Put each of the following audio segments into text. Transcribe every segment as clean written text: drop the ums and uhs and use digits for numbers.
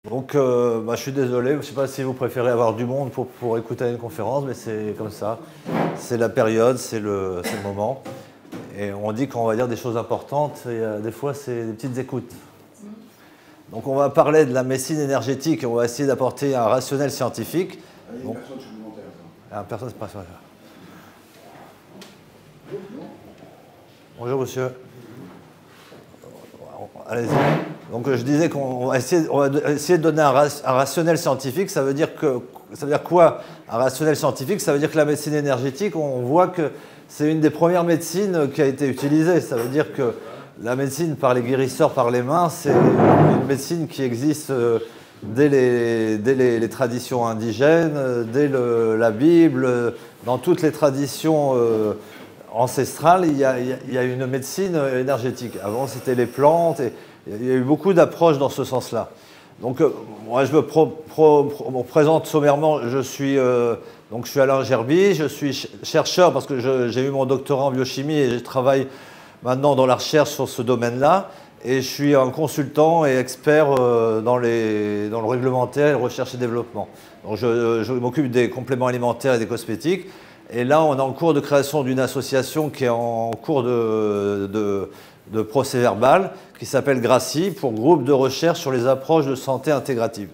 Donc, je suis désolé, je ne sais pas si vous préférez avoir du monde pour écouter une conférence, mais c'est comme ça. C'est la période, c'est le moment. Et on dit qu'on va dire des choses importantes, et des fois, c'est des petites écoutes. Donc, on va parler de la médecine énergétique et on va essayer d'apporter un rationnel scientifique. Il y a une personne supplémentaire. Personne supplémentaire. Bonjour, monsieur. Allez-y. Donc je disais qu'on va essayer de donner un rationnel scientifique. Ça veut dire quoi? Un rationnel scientifique, ça veut dire que la médecine énergétique, on voit que c'est une des premières médecines qui a été utilisée. Ça veut dire que la médecine par les guérisseurs, par les mains, c'est une médecine qui existe dès les traditions indigènes, dès la Bible, dans toutes les traditions ancestrales, il y a une médecine énergétique. Avant, c'était les plantes. Et il y a eu beaucoup d'approches dans ce sens-là. Donc, moi, je me présente sommairement. Je suis Alain Gerby, je suis chercheur parce que j'ai eu mon doctorat en biochimie et je travaille maintenant dans la recherche sur ce domaine-là. Et je suis un consultant et expert dans le réglementaire, la recherche et développement. Donc, je m'occupe des compléments alimentaires et des cosmétiques. Et là, on est en cours de création d'une association qui est en cours de procès-verbal, qui s'appelle GRACI, pour groupe de recherche sur les approches de santé intégrative.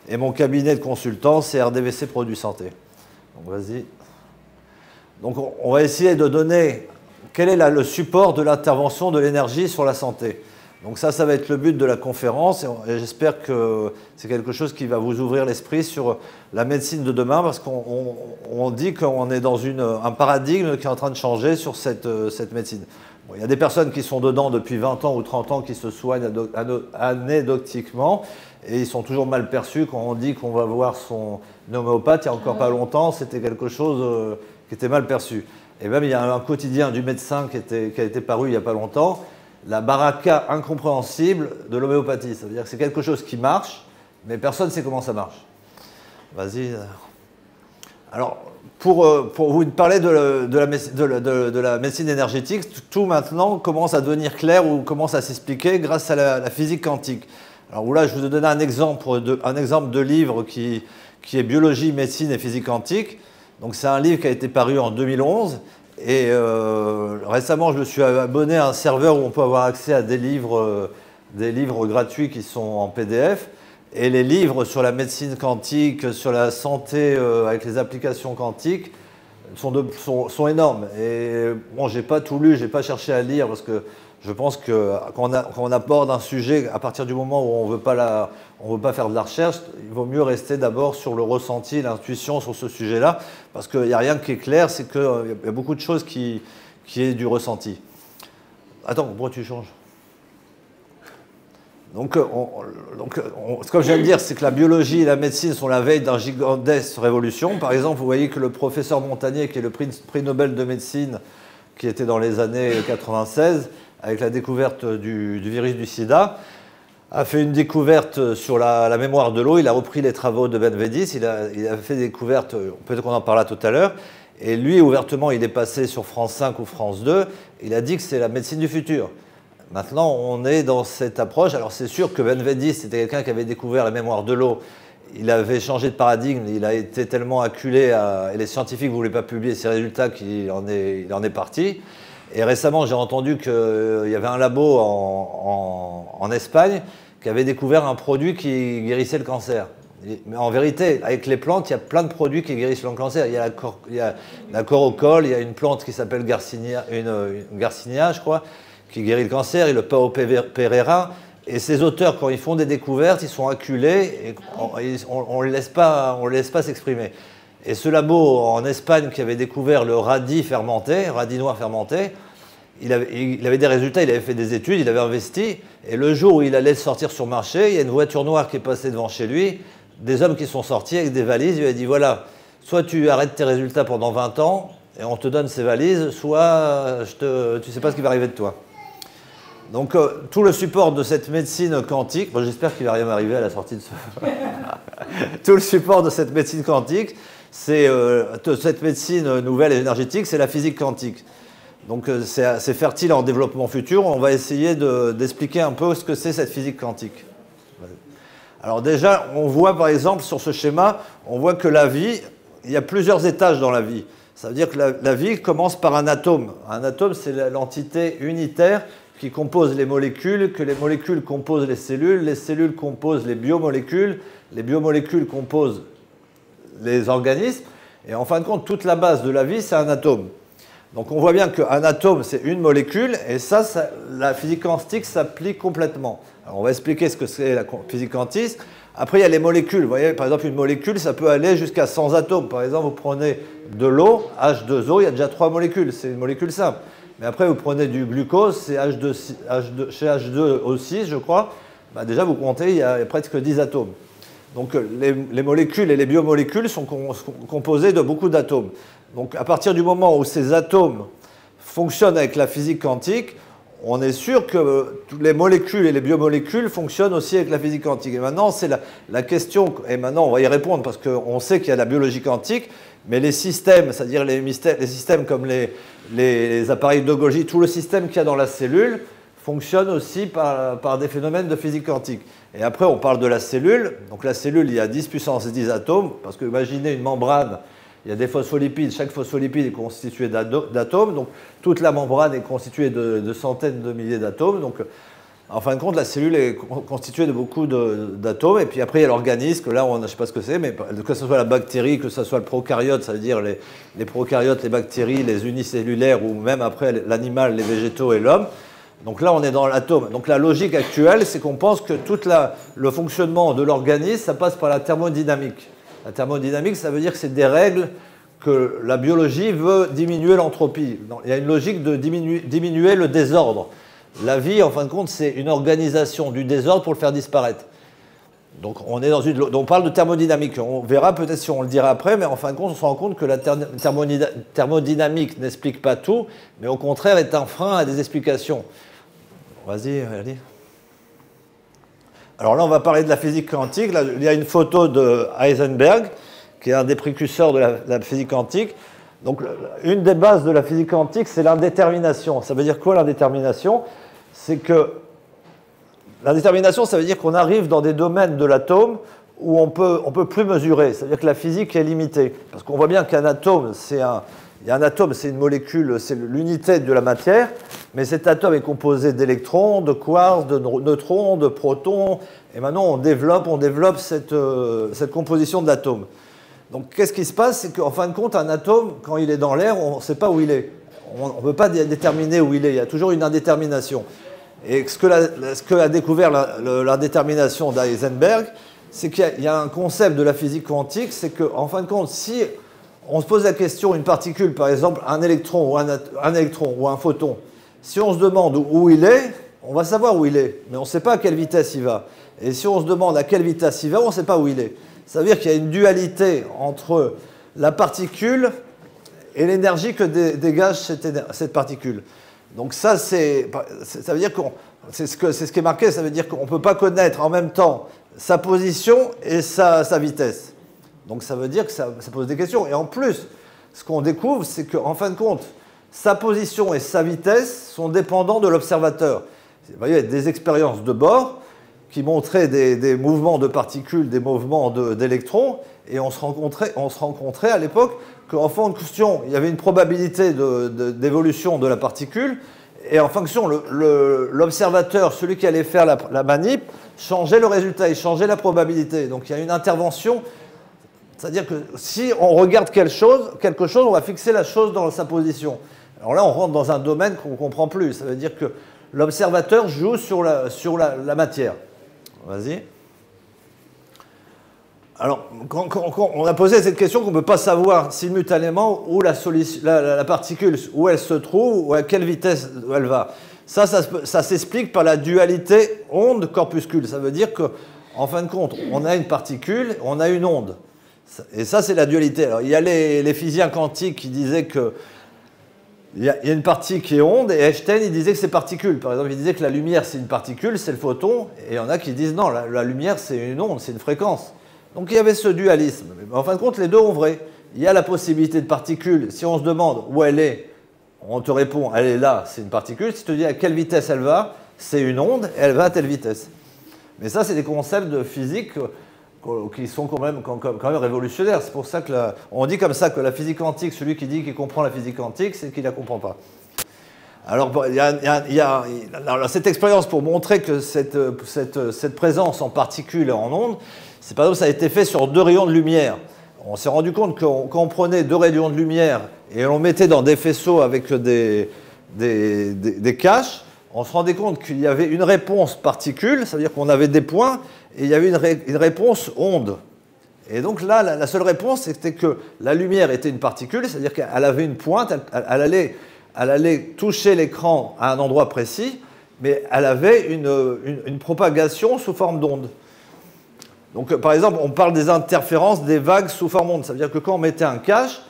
Et mon cabinet de consultant, c'est RDVC Produits Santé. Donc, vas-y. Donc, on va essayer de donner quel est le support de l'intervention de l'énergie sur la santé. Donc ça va être le but de la conférence et j'espère que c'est quelque chose qui va vous ouvrir l'esprit sur la médecine de demain parce qu'on dit qu'on est dans un paradigme qui est en train de changer sur cette médecine. Bon, il y a des personnes qui sont dedans depuis 20 ans ou 30 ans qui se soignent anecdotiquement et ils sont toujours mal perçus quand on dit qu'on va voir son homéopathe. Il y a encore pas longtemps, c'était quelque chose qui était mal perçu. Et même il y a un quotidien du médecin qui a été paru il n'y a pas longtemps. La baraka incompréhensible de l'homéopathie. Ça veut dire que c'est quelque chose qui marche, mais personne ne sait comment ça marche. Vas-y. Alors, pour vous parler de la médecine énergétique, tout maintenant commence à devenir clair ou commence à s'expliquer grâce à la physique quantique. Alors là, je vous ai donné un exemple de livre qui est Biologie, médecine et physique quantique. Donc c'est un livre qui a été paru en 2011. Et récemment, je me suis abonné à un serveur où on peut avoir accès à des livres gratuits qui sont en PDF. Et les livres sur la médecine quantique, sur la santé avec les applications quantiques sont énormes. Et bon, j'ai pas tout lu, j'ai pas cherché à lire parce que je pense que quand on aborde un sujet, à partir du moment où on veut pas faire de la recherche, il vaut mieux rester d'abord sur le ressenti, l'intuition sur ce sujet-là, parce qu'il n'y a rien qui est clair, c'est qu'il y a beaucoup de choses qui est du ressenti. Attends, pourquoi tu changes? Donc, comme je viens de dire, c'est que la biologie et la médecine sont la veille d'une gigantesque révolution. Par exemple, vous voyez que le professeur Montagnier, qui est le prix Nobel de médecine, qui était dans les années 96, avec la découverte du virus du sida, a fait une découverte sur la mémoire de l'eau. Il a repris les travaux de Benveniste. Il a fait des découvertes, peut-être qu'on en parlera tout à l'heure. Et lui, ouvertement, il est passé sur France 5 ou France 2. Il a dit que c'est la médecine du futur. Maintenant, on est dans cette approche. Alors, c'est sûr que Benveniste, c'était quelqu'un qui avait découvert la mémoire de l'eau. Il avait changé de paradigme. Il a été tellement acculé et les scientifiques ne voulaient pas publier ses résultats qu'il en est parti. Et récemment, j'ai entendu qu'il y avait un labo en Espagne qui avait découvert un produit qui guérissait le cancer. Mais en vérité, avec les plantes, il y a plein de produits qui guérissent le cancer. Il y a la corocole, il y a une plante qui s'appelle Garcinia, une Garcinia, je crois, qui guérit le cancer, et le Pao Pereira. Et ces auteurs, quand ils font des découvertes, ils sont acculés et on ne les laisse pas s'exprimer. Et ce labo en Espagne qui avait découvert le radis fermenté, radis noir fermenté, il avait des résultats, il avait fait des études, il avait investi. Et le jour où il allait sortir sur le marché, il y a une voiture noire qui est passée devant chez lui, des hommes qui sont sortis avec des valises. Il lui a dit, voilà, soit tu arrêtes tes résultats pendant 20 ans et on te donne ces valises, soit tu ne sais pas ce qui va arriver de toi. Donc tout le support de cette médecine quantique, bon, j'espère qu'il ne va rien m'arriver à la sortie de ce... Tout le support de cette médecine quantique, c'est cette médecine nouvelle et énergétique, c'est la physique quantique. Donc c'est fertile en développement futur. On va essayer d'expliquer un peu ce que c'est cette physique quantique. Alors déjà, on voit par exemple sur ce schéma, on voit que la vie, il y a plusieurs étages dans la vie. Ça veut dire que la vie commence par un atome. Un atome, c'est l'entité unitaire qui compose les molécules, que les molécules composent les cellules composent les biomolécules composent les organismes, et en fin de compte, toute la base de la vie, c'est un atome. Donc on voit bien qu'un atome, c'est une molécule, et ça, la physique quantique s'applique complètement. Alors on va expliquer ce que c'est la physique quantique. Après, il y a les molécules. Vous voyez, par exemple, une molécule, ça peut aller jusqu'à 100 atomes. Par exemple, vous prenez de l'eau, H2O, il y a déjà 3 molécules. C'est une molécule simple. Mais après, vous prenez du glucose, c'est chez H2O6, je crois. Bah, déjà, vous comptez, il y a presque 10 atomes. Donc, les molécules et les biomolécules sont composées de beaucoup d'atomes. Donc, à partir du moment où ces atomes fonctionnent avec la physique quantique, on est sûr que toutes les molécules et les biomolécules fonctionnent aussi avec la physique quantique. Et maintenant, c'est la question, et maintenant on va y répondre parce qu'on sait qu'il y a la biologie quantique, mais les systèmes, c'est-à-dire les systèmes comme les appareils de Golgi, tout le système qu'il y a dans la cellule, fonctionne aussi par des phénomènes de physique quantique. Et après, on parle de la cellule. Donc la cellule, il y a 10 puissance 10 atomes, parce que imaginez une membrane, il y a des phospholipides, chaque phospholipide est constitué d'atomes, donc toute la membrane est constituée de centaines de milliers d'atomes. Donc, en fin de compte, la cellule est constituée de beaucoup d'atomes, et puis après, il y a l'organisme, là, je ne sais pas ce que c'est, mais que ce soit la bactérie, que ce soit le prokaryote, ça veut dire les prokaryotes, les bactéries, les unicellulaires, ou même après l'animal, les végétaux et l'homme. Donc là, on est dans l'atome. Donc la logique actuelle, c'est qu'on pense que tout le fonctionnement de l'organisme, ça passe par la thermodynamique. La thermodynamique, ça veut dire que c'est des règles que la biologie veut diminuer l'entropie. Il y a une logique de diminuer le désordre. La vie, en fin de compte, c'est une organisation du désordre pour le faire disparaître. Donc on parle de thermodynamique. On verra peut-être si on le dira après, mais en fin de compte, on se rend compte que la thermodynamique n'explique pas tout, mais au contraire est un frein à des explications. Vas-y, allez. Alors là, on va parler de la physique quantique. Là, il y a une photo de Heisenberg, qui est un des précurseurs de la physique quantique. Donc, une des bases de la physique quantique, c'est l'indétermination. Ça veut dire quoi, l'indétermination? C'est que l'indétermination, ça veut dire qu'on arrive dans des domaines de l'atome où on peut plus mesurer. Ça veut dire que la physique est limitée. Parce qu'on voit bien qu'un atome, c'est une molécule, c'est l'unité de la matière, mais cet atome est composé d'électrons, de quarks, de neutrons, de protons, et maintenant on développe cette composition de l'atome. Donc qu'est-ce qui se passe? C'est qu'en fin de compte, un atome, quand il est dans l'air, on ne sait pas où il est. On ne peut pas déterminer où il est, il y a toujours une indétermination. Et ce que a découvert l'indétermination d'Heisenberg, c'est qu'il y a un concept de la physique quantique, c'est qu'en fin de compte, si on se pose la question, une particule, par exemple, un électron ou un photon, si on se demande où il est, on va savoir où il est, mais on ne sait pas à quelle vitesse il va. Et si on se demande à quelle vitesse il va, on ne sait pas où il est. Ça veut dire qu'il y a une dualité entre la particule et l'énergie que dégage cette particule. Donc ça veut dire c'est ce qui est marqué, ça veut dire qu'on ne peut pas connaître en même temps sa position et sa vitesse. Donc ça veut dire que ça pose des questions. Et en plus, ce qu'on découvre, c'est qu'en fin de compte, sa position et sa vitesse sont dépendants de l'observateur. Vous voyez, il y a des expériences de bord qui montraient des mouvements de particules, des mouvements d'électrons, et on se rencontrait à l'époque qu'en fonction, il y avait une probabilité d'évolution de la particule, et en fonction, l'observateur, celui qui allait faire la manip, changeait le résultat, il changeait la probabilité. Donc il y a une intervention. C'est-à-dire que si on regarde quelque chose, on va fixer la chose dans sa position. Alors là, on rentre dans un domaine qu'on ne comprend plus. Ça veut dire que l'observateur joue sur la matière. Vas-y. Alors, quand on a posé cette question qu'on ne peut pas savoir simultanément où la particule, où elle se trouve, ou à quelle vitesse elle va. Ça s'explique par la dualité onde-corpuscule. Ça veut dire qu'en fin de compte, on a une particule, on a une onde. Et ça, c'est la dualité. Alors, il y a les physiciens quantiques qui disaient qu'il y a une partie qui est onde, et Einstein, il disait que c'est particule. Par exemple, il disait que la lumière, c'est une particule, c'est le photon, et il y en a qui disent non, la lumière, c'est une onde, c'est une fréquence. Donc il y avait ce dualisme. Mais en fin de compte, les deux ont vrai. Il y a la possibilité de particule. Si on se demande où elle est, on te répond, elle est là, c'est une particule. Si tu te dis à quelle vitesse elle va, c'est une onde, et elle va à telle vitesse. Mais ça, c'est des concepts de physique qui sont quand même révolutionnaires. C'est pour ça que on dit comme ça que la physique quantique, celui qui dit qu'il comprend la physique quantique, c'est qu'il ne la comprend pas. Alors, alors, cette expérience pour montrer que cette présence en particules et en ondes, c'est par exemple, ça a été fait sur 2 rayons de lumière. On s'est rendu compte que quand on prenait 2 rayons de lumière et on mettait dans des faisceaux avec des caches, on se rendait compte qu'il y avait une réponse particule, ça veut dire qu'on avait des points, et il y avait une réponse onde. Et donc là, la seule réponse, c'était que la lumière était une particule, c'est-à-dire qu'elle avait une pointe, elle allait toucher l'écran à un endroit précis, mais elle avait une propagation sous forme d'onde. Donc, par exemple, on parle des interférences des vagues sous forme d'onde. Ça veut dire que quand on mettait un cache,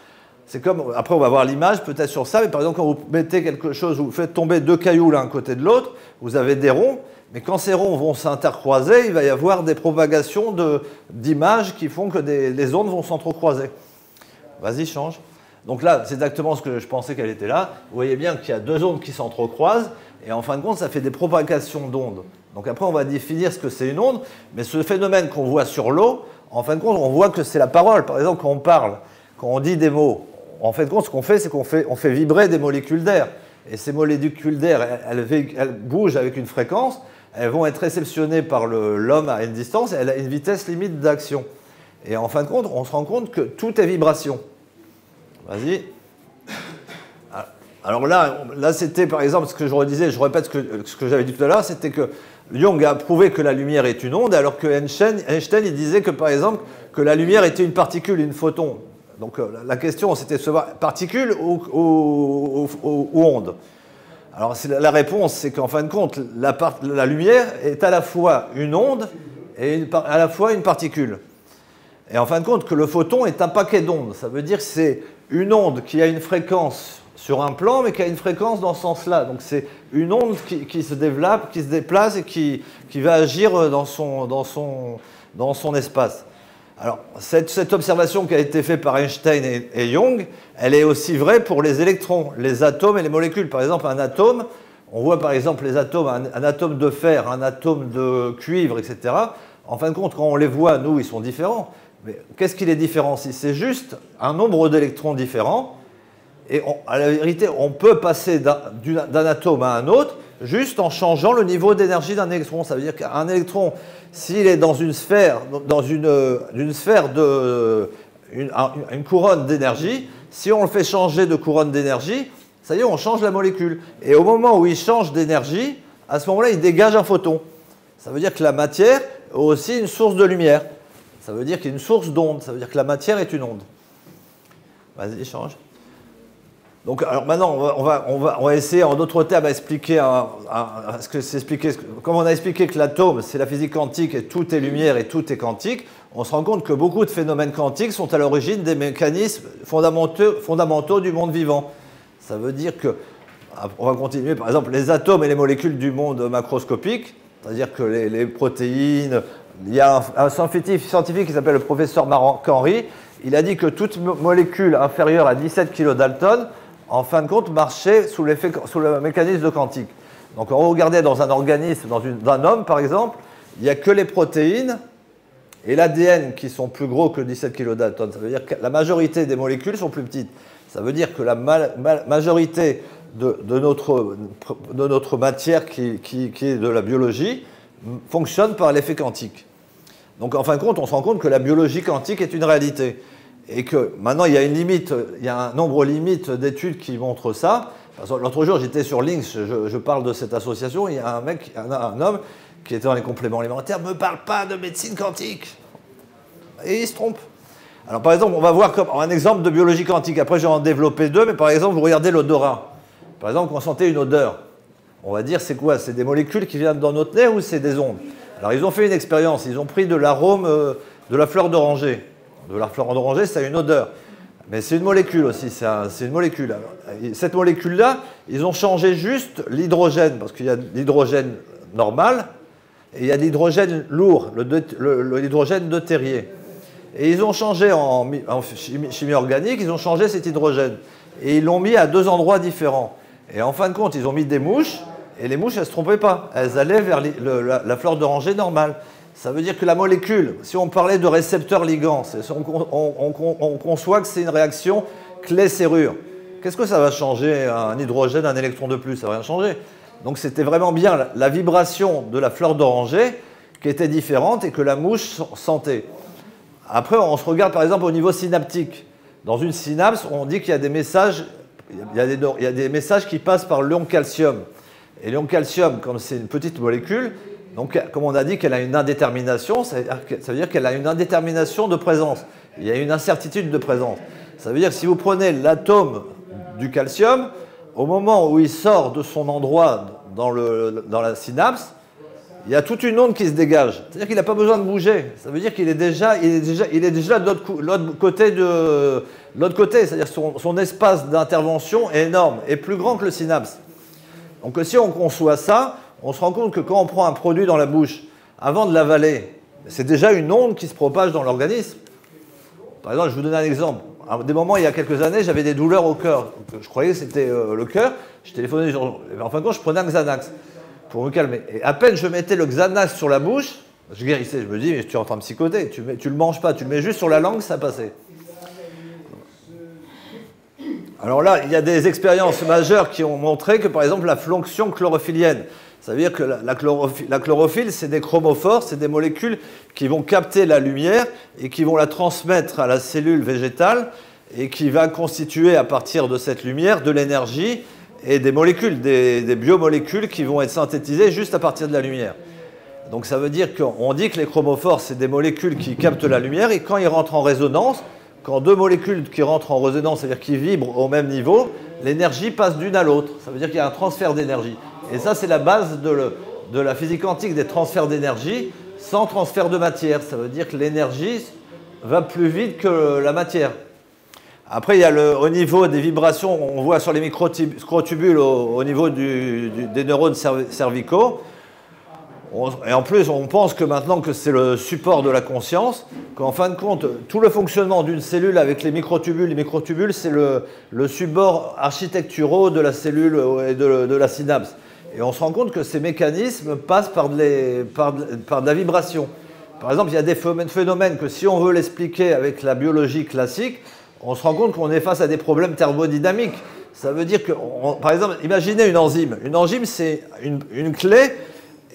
c'est comme, après on va voir l'image peut-être sur ça, mais par exemple, quand vous mettez quelque chose, vous faites tomber 2 cailloux l'un côté de l'autre, vous avez des ronds, mais quand ces ronds vont s'intercroiser, il va y avoir des propagations d'images qui font que les ondes vont s'entrecroiser. Vas-y, change. Donc là, c'est exactement ce que je pensais qu'elle était là. Vous voyez bien qu'il y a 2 ondes qui s'entrecroisent, et en fin de compte, ça fait des propagations d'ondes. Donc après, on va définir ce que c'est une onde, mais ce phénomène qu'on voit sur l'eau, en fin de compte, on voit que c'est la parole. Par exemple, quand on parle, quand on dit des mots, en fin de compte, ce qu'on fait, c'est qu'on fait vibrer des molécules d'air. Et ces molécules d'air, elles bougent avec une fréquence, elles vont être réceptionnées par l'homme à une distance, et elle a une vitesse limite d'action. Et en fin de compte, on se rend compte que tout est vibration. Vas-y. Alors là c'était par exemple ce que je redisais, je répète ce que j'avais dit tout à l'heure, c'était que Young a prouvé que la lumière est une onde, alors que Einstein il disait que par exemple que la lumière était une particule, une photon. Donc la question c'était de savoir particule ou onde. Alors la réponse c'est qu'en fin de compte la lumière est à la fois une onde et à la fois une particule. Et en fin de compte que le photon est un paquet d'ondes. Ça veut dire que c'est une onde qui a une fréquence sur un plan, mais qui a une fréquence dans ce sens-là. Donc c'est une onde qui se développe, qui se déplace et qui va agir dans son espace. Alors cette observation qui a été faite par Einstein et Young, elle est aussi vraie pour les électrons, les atomes et les molécules. Par exemple, un atome, on voit par exemple les atomes, un atome de fer, un atome de cuivre, etc. En fin de compte, quand on les voit, nous, ils sont différents. Mais qu'est-ce qui les différencie? C'est juste un nombre d'électrons différents. Et à la vérité, on peut passer d'un atome à un autre juste en changeant le niveau d'énergie d'un électron. Ça veut dire qu'un électron, s'il est dans une sphère, une couronne d'énergie, si on le fait changer de couronne d'énergie, ça y est, on change la molécule. Et au moment où il change d'énergie, à ce moment-là, il dégage un photon. Ça veut dire que la matière a aussi une source de lumière. Ça veut dire qu'il y a une source d'onde. Ça veut dire que la matière est une onde. Vas-y, change. Donc, alors maintenant, on va essayer en d'autres termes à expliquer ce que c'est expliqué. Comme on a expliqué que l'atome, c'est la physique quantique et tout est lumière et tout est quantique, on se rend compte que beaucoup de phénomènes quantiques sont à l'origine des mécanismes fondamentaux du monde vivant. Ça veut dire que, on va continuer, par exemple, les atomes et les molécules du monde macroscopique, c'est-à-dire que les protéines. Il y a un scientifique qui s'appelle le professeur Marc Henry. Il a dit que toute molécule inférieure à 17 kilodalton, en fin de compte, marchait sous le mécanisme de quantique. Donc, on regardait dans un organisme, d'un homme par exemple, il n'y a que les protéines et l'ADN qui sont plus gros que 17 kilodalton. Ça veut dire que la majorité des molécules sont plus petites. Ça veut dire que la majorité de notre matière qui est de la biologie fonctionne par l'effet quantique. Donc en fin de compte, on se rend compte que la biologie quantique est une réalité. Et que maintenant, il y a une limite, il y a un nombre limite d'études qui montrent ça. L'autre jour, j'étais sur Links, je parle de cette association, il y a un homme qui était dans les compléments alimentaires, ne me parle pas de médecine quantique. Et il se trompe. Alors par exemple, on va voir comme un exemple de biologie quantique. Après, je vais en développer 2, mais par exemple, vous regardez l'odorat. Par exemple, quand vous sentez une odeur, on va dire c'est quoi? C'est des molécules qui viennent dans notre nez ou c'est des ondes? Alors ils ont fait une expérience, ils ont pris de l'arôme de la fleur d'oranger. De la fleur d'oranger, ça a une odeur. Mais c'est une molécule aussi, c'est une molécule. Alors, cette molécule-là, ils ont changé juste l'hydrogène, parce qu'il y a l'hydrogène normal et il y a l'hydrogène lourd, l'hydrogène deutérié. Et ils ont changé en chimie organique, ils ont changé cet hydrogène. Et ils l'ont mis à 2 endroits différents. Et en fin de compte, ils ont mis des mouches Et les mouches, elles ne se trompaient pas. Elles allaient vers la fleur d'oranger normale. Ça veut dire que la molécule, si on parlait de récepteur ligand, on conçoit que c'est une réaction clé-serrure. Qu'est-ce que ça va changer, un hydrogène, un électron de plus? Ça ne va rien changer. Donc c'était vraiment bien la vibration de la fleur d'oranger qui était différente et que la mouche sentait. Après, on se regarde par exemple au niveau synaptique. Dans une synapse, on dit qu'il y a des messages, il y a des messages qui passent par l'ion calcium. Et l'ion calcium, comme c'est une petite molécule, donc comme on a dit qu'elle a une indétermination, ça veut dire qu'elle a une indétermination de présence. Il y a une incertitude de présence. Ça veut dire que si vous prenez l'atome du calcium, au moment où il sort de son endroit dans la synapse, il y a toute une onde qui se dégage. C'est-à-dire qu'il n'a pas besoin de bouger. Ça veut dire qu'il est déjà de l'autre côté. C'est-à-dire que son espace d'intervention est énorme, est plus grand que le synapse. Donc si on conçoit ça, on se rend compte que quand on prend un produit dans la bouche, avant de l'avaler, c'est déjà une onde qui se propage dans l'organisme. Par exemple, je vous donne un exemple. À des moments, il y a quelques années, j'avais des douleurs au cœur. Je croyais que c'était le cœur. Je téléphonais, en fin de compte, je prenais un Xanax pour me calmer. Et à peine je mettais le Xanax sur la bouche, je guérissais. Je me dis, mais tu es en train de psychoter. Tu le manges pas, tu le mets juste sur la langue, ça passait. Alors là, il y a des expériences majeures qui ont montré que, par exemple, la fonction chlorophyllienne, ça veut dire que la chlorophylle, c'est des chromophores, c'est des molécules qui vont capter la lumière et qui vont la transmettre à la cellule végétale et qui va constituer à partir de cette lumière de l'énergie et des molécules, des biomolécules qui vont être synthétisées juste à partir de la lumière. Donc ça veut dire qu'on dit que les chromophores, c'est des molécules qui captent la lumière et quand ils rentrent en résonance, quand deux molécules qui rentrent en résonance, c'est-à-dire qui vibrent au même niveau, l'énergie passe d'une à l'autre. Ça veut dire qu'il y a un transfert d'énergie. Et ça, c'est la base de la physique quantique des transferts d'énergie sans transfert de matière. Ça veut dire que l'énergie va plus vite que la matière. Après, il y a au niveau des vibrations, on voit sur les microtubules au niveau des neurones cervicaux. Et en plus, on pense que maintenant que c'est le support de la conscience, qu'en fin de compte, tout le fonctionnement d'une cellule avec les microtubules, c'est le support architecturaux de la cellule et de la synapse. Et on se rend compte que ces mécanismes passent par de la vibration. Par exemple, il y a des phénomènes que si on veut l'expliquer avec la biologie classique, on se rend compte qu'on est face à des problèmes thermodynamiques. Ça veut dire que, par exemple, imaginez une enzyme. Une enzyme, c'est une clé.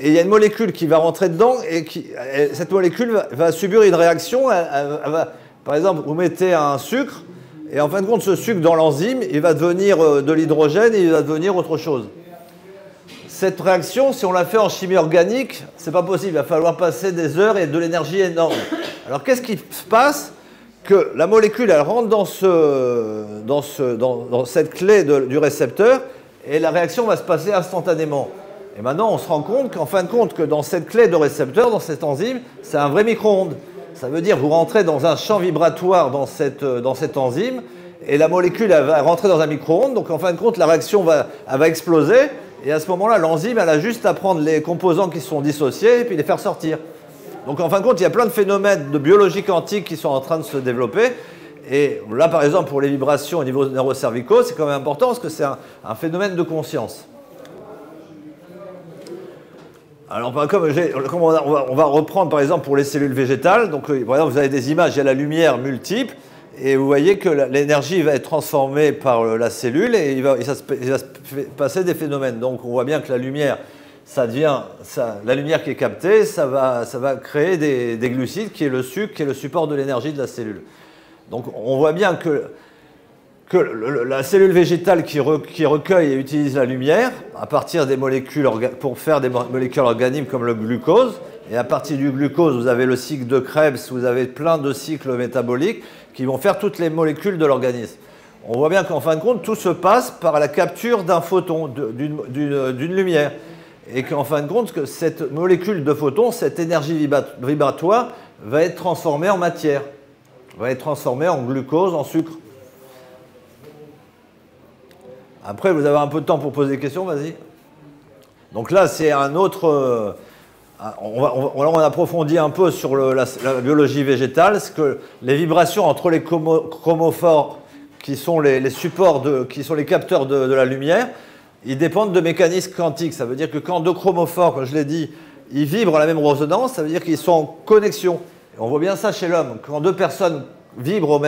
Et il y a une molécule qui va rentrer dedans et cette molécule va subir une réaction. Par exemple, vous mettez un sucre et en fin de compte, ce sucre dans l'enzyme, il va devenir de l'hydrogène et il va devenir autre chose. Cette réaction, si on la fait en chimie organique, c'est pas possible. Il va falloir passer des heures et de l'énergie énorme. Alors qu'est-ce qui se passe? Que la molécule, elle rentre dans cette clé du récepteur et la réaction va se passer instantanément. Et maintenant, on se rend compte qu'en fin de compte, que dans cette clé de récepteur, dans cette enzyme, c'est un vrai micro-ondes. Ça veut dire que vous rentrez dans un champ vibratoire dans cette enzyme, et la molécule elle va rentrer dans un micro-ondes, donc en fin de compte, la réaction elle va exploser, et à ce moment-là, l'enzyme, elle a juste à prendre les composants qui sont dissociés, et puis les faire sortir. Donc en fin de compte, il y a plein de phénomènes de biologie quantique qui sont en train de se développer, et là, par exemple, pour les vibrations au niveau neurocervicaux, c'est quand même important, parce que c'est un phénomène de conscience. Alors, comme on va reprendre par exemple pour les cellules végétales, donc par exemple vous avez des images, il y a la lumière multiple, et vous voyez que l'énergie va être transformée par la cellule et il va se passer des phénomènes. Donc on voit bien que la lumière, la lumière qui est captée, ça va créer des glucides qui est le sucre, qui est le support de l'énergie de la cellule. Donc on voit bien que la cellule végétale qui recueille et utilise la lumière à partir des molécules pour faire des molécules organiques comme le glucose. Et à partir du glucose, vous avez le cycle de Krebs, vous avez plein de cycles métaboliques qui vont faire toutes les molécules de l'organisme. On voit bien qu'en fin de compte, tout se passe par la capture d'un photon, d'une lumière. Et qu'en fin de compte, que cette molécule de photon, cette énergie vibratoire, va être transformée en matière, va être transformée en glucose, en sucre. Après, vous avez un peu de temps pour poser des questions, vas-y. Donc là, c'est un autre... on approfondit un peu sur la biologie végétale, c'est que les vibrations entre les chromophores, qui sont les supports, qui sont les capteurs de la lumière, ils dépendent de mécanismes quantiques. Ça veut dire que quand deux chromophores, comme je l'ai dit, ils vibrent à la même résonance, ça veut dire qu'ils sont en connexion. Et on voit bien ça chez l'homme. Quand deux personnes vibrent au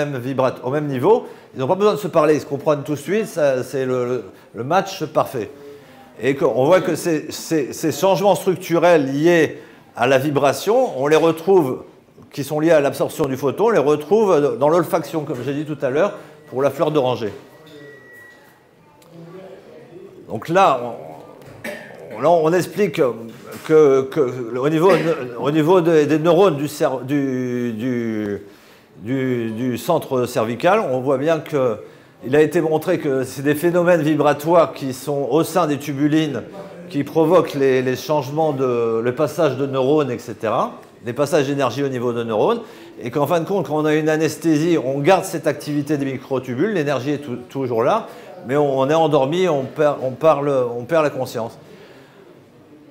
même niveau, ils n'ont pas besoin de se parler, ils se comprennent tout de suite, c'est le match parfait. Et on voit que ces changements structurels liés à la vibration, on les retrouve, qui sont liés à l'absorption du photon, on les retrouve dans l'olfaction, comme j'ai dit tout à l'heure, pour la fleur d'oranger. Donc là, on explique qu'au niveau des neurones du centre cervical, on voit bien qu'il a été montré que c'est des phénomènes vibratoires qui sont au sein des tubulines qui provoquent les changements, le passage de neurones, etc., les passages d'énergie au niveau de neurones, et qu'en fin de compte, quand on a une anesthésie, on garde cette activité des microtubules, l'énergie est toujours là, mais on est endormi, on perd la conscience.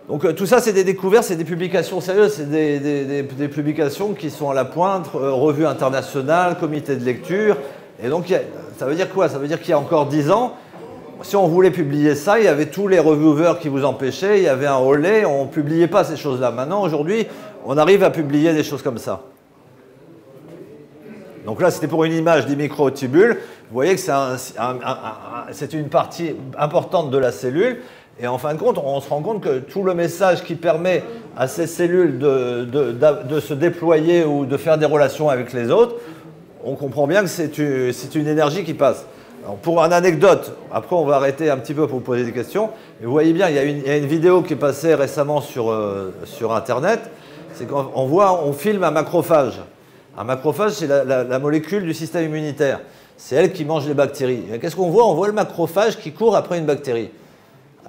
Donc tout ça, c'est des découvertes, c'est des publications sérieuses, c'est des publications qui sont à la pointe, revues internationales, comités de lecture. Et donc, ça veut dire quoi? Ça veut dire qu'il y a encore 10 ans, si on voulait publier ça, il y avait tous les reviewers qui vous empêchaient, il y avait un holé, on ne publiait pas ces choses-là. Maintenant, aujourd'hui, on arrive à publier des choses comme ça. Donc là, c'était pour une image des microtubules. Vous voyez que c'est une partie importante de la cellule. Et en fin de compte, on se rend compte que tout le message qui permet à ces cellules de se déployer ou de faire des relations avec les autres, on comprend bien que c'est une énergie qui passe. Alors pour une anecdote, après on va arrêter un petit peu pour vous poser des questions, mais vous voyez bien, il y a une vidéo qui est passée récemment sur Internet, c'est on filme un macrophage. Un macrophage, c'est la molécule du système immunitaire. C'est elle qui mange les bactéries. Qu'est-ce qu'on voit? On voit le macrophage qui court après une bactérie.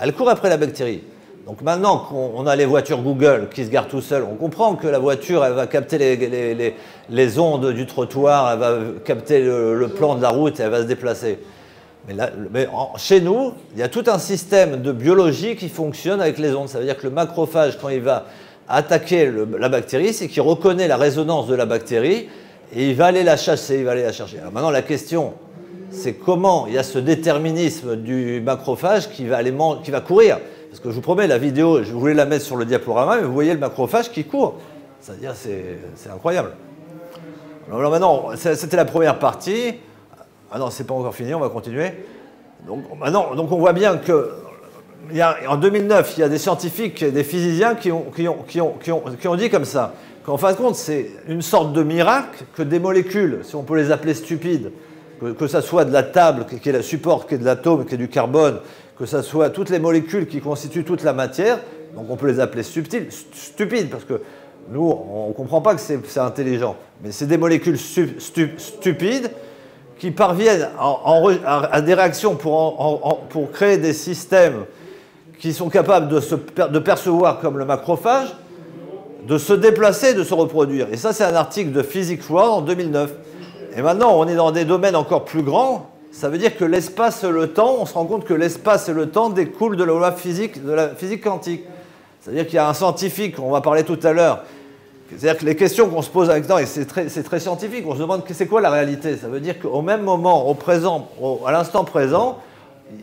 Elle court après la bactérie. Donc maintenant qu'on a les voitures Google qui se garent tout seuls, on comprend que la voiture, elle va capter les ondes du trottoir, elle va capter le plan de la route et elle va se déplacer. Mais chez nous, il y a tout un système de biologie qui fonctionne avec les ondes. Ça veut dire que le macrophage, quand il va attaquer la bactérie, c'est qu'il reconnaît la résonance de la bactérie et il va aller la chasser, il va aller la chercher. Alors maintenant, la question, c'est comment il y a ce déterminisme du macrophage qui va courir. Parce que je vous promets, la vidéo, je voulais la mettre sur le diaporama, mais vous voyez le macrophage qui court. C'est-à-dire, c'est incroyable. Alors maintenant, c'était la première partie. Ah non, c'est pas encore fini, on va continuer. Donc on voit bien que en 2009, il y a des scientifiques, des physiciens qui ont dit comme ça, qu'en fin de compte, c'est une sorte de miracle que des molécules, si on peut les appeler stupides, que ça soit de la table, qui est le support, qui est de l'atome, qui est du carbone, que ça soit toutes les molécules qui constituent toute la matière, donc on peut les appeler stupides, parce que nous, on ne comprend pas que c'est intelligent, mais c'est des molécules stupides qui parviennent à des réactions pour créer des systèmes qui sont capables de percevoir comme le macrophage, de se déplacer, de se reproduire. Et ça, c'est un article de Physics World en 2009. Et maintenant, on est dans des domaines encore plus grands. Ça veut dire que l'espace et le temps, on se rend compte que l'espace et le temps découlent de la loi physique, de la physique quantique. C'est-à-dire qu'il y a un scientifique, on va parler tout à l'heure, c'est-à-dire que les questions qu'on se pose avec temps, et c'est très scientifique, on se demande c'est quoi la réalité. Ça veut dire qu'au même moment, à l'instant présent,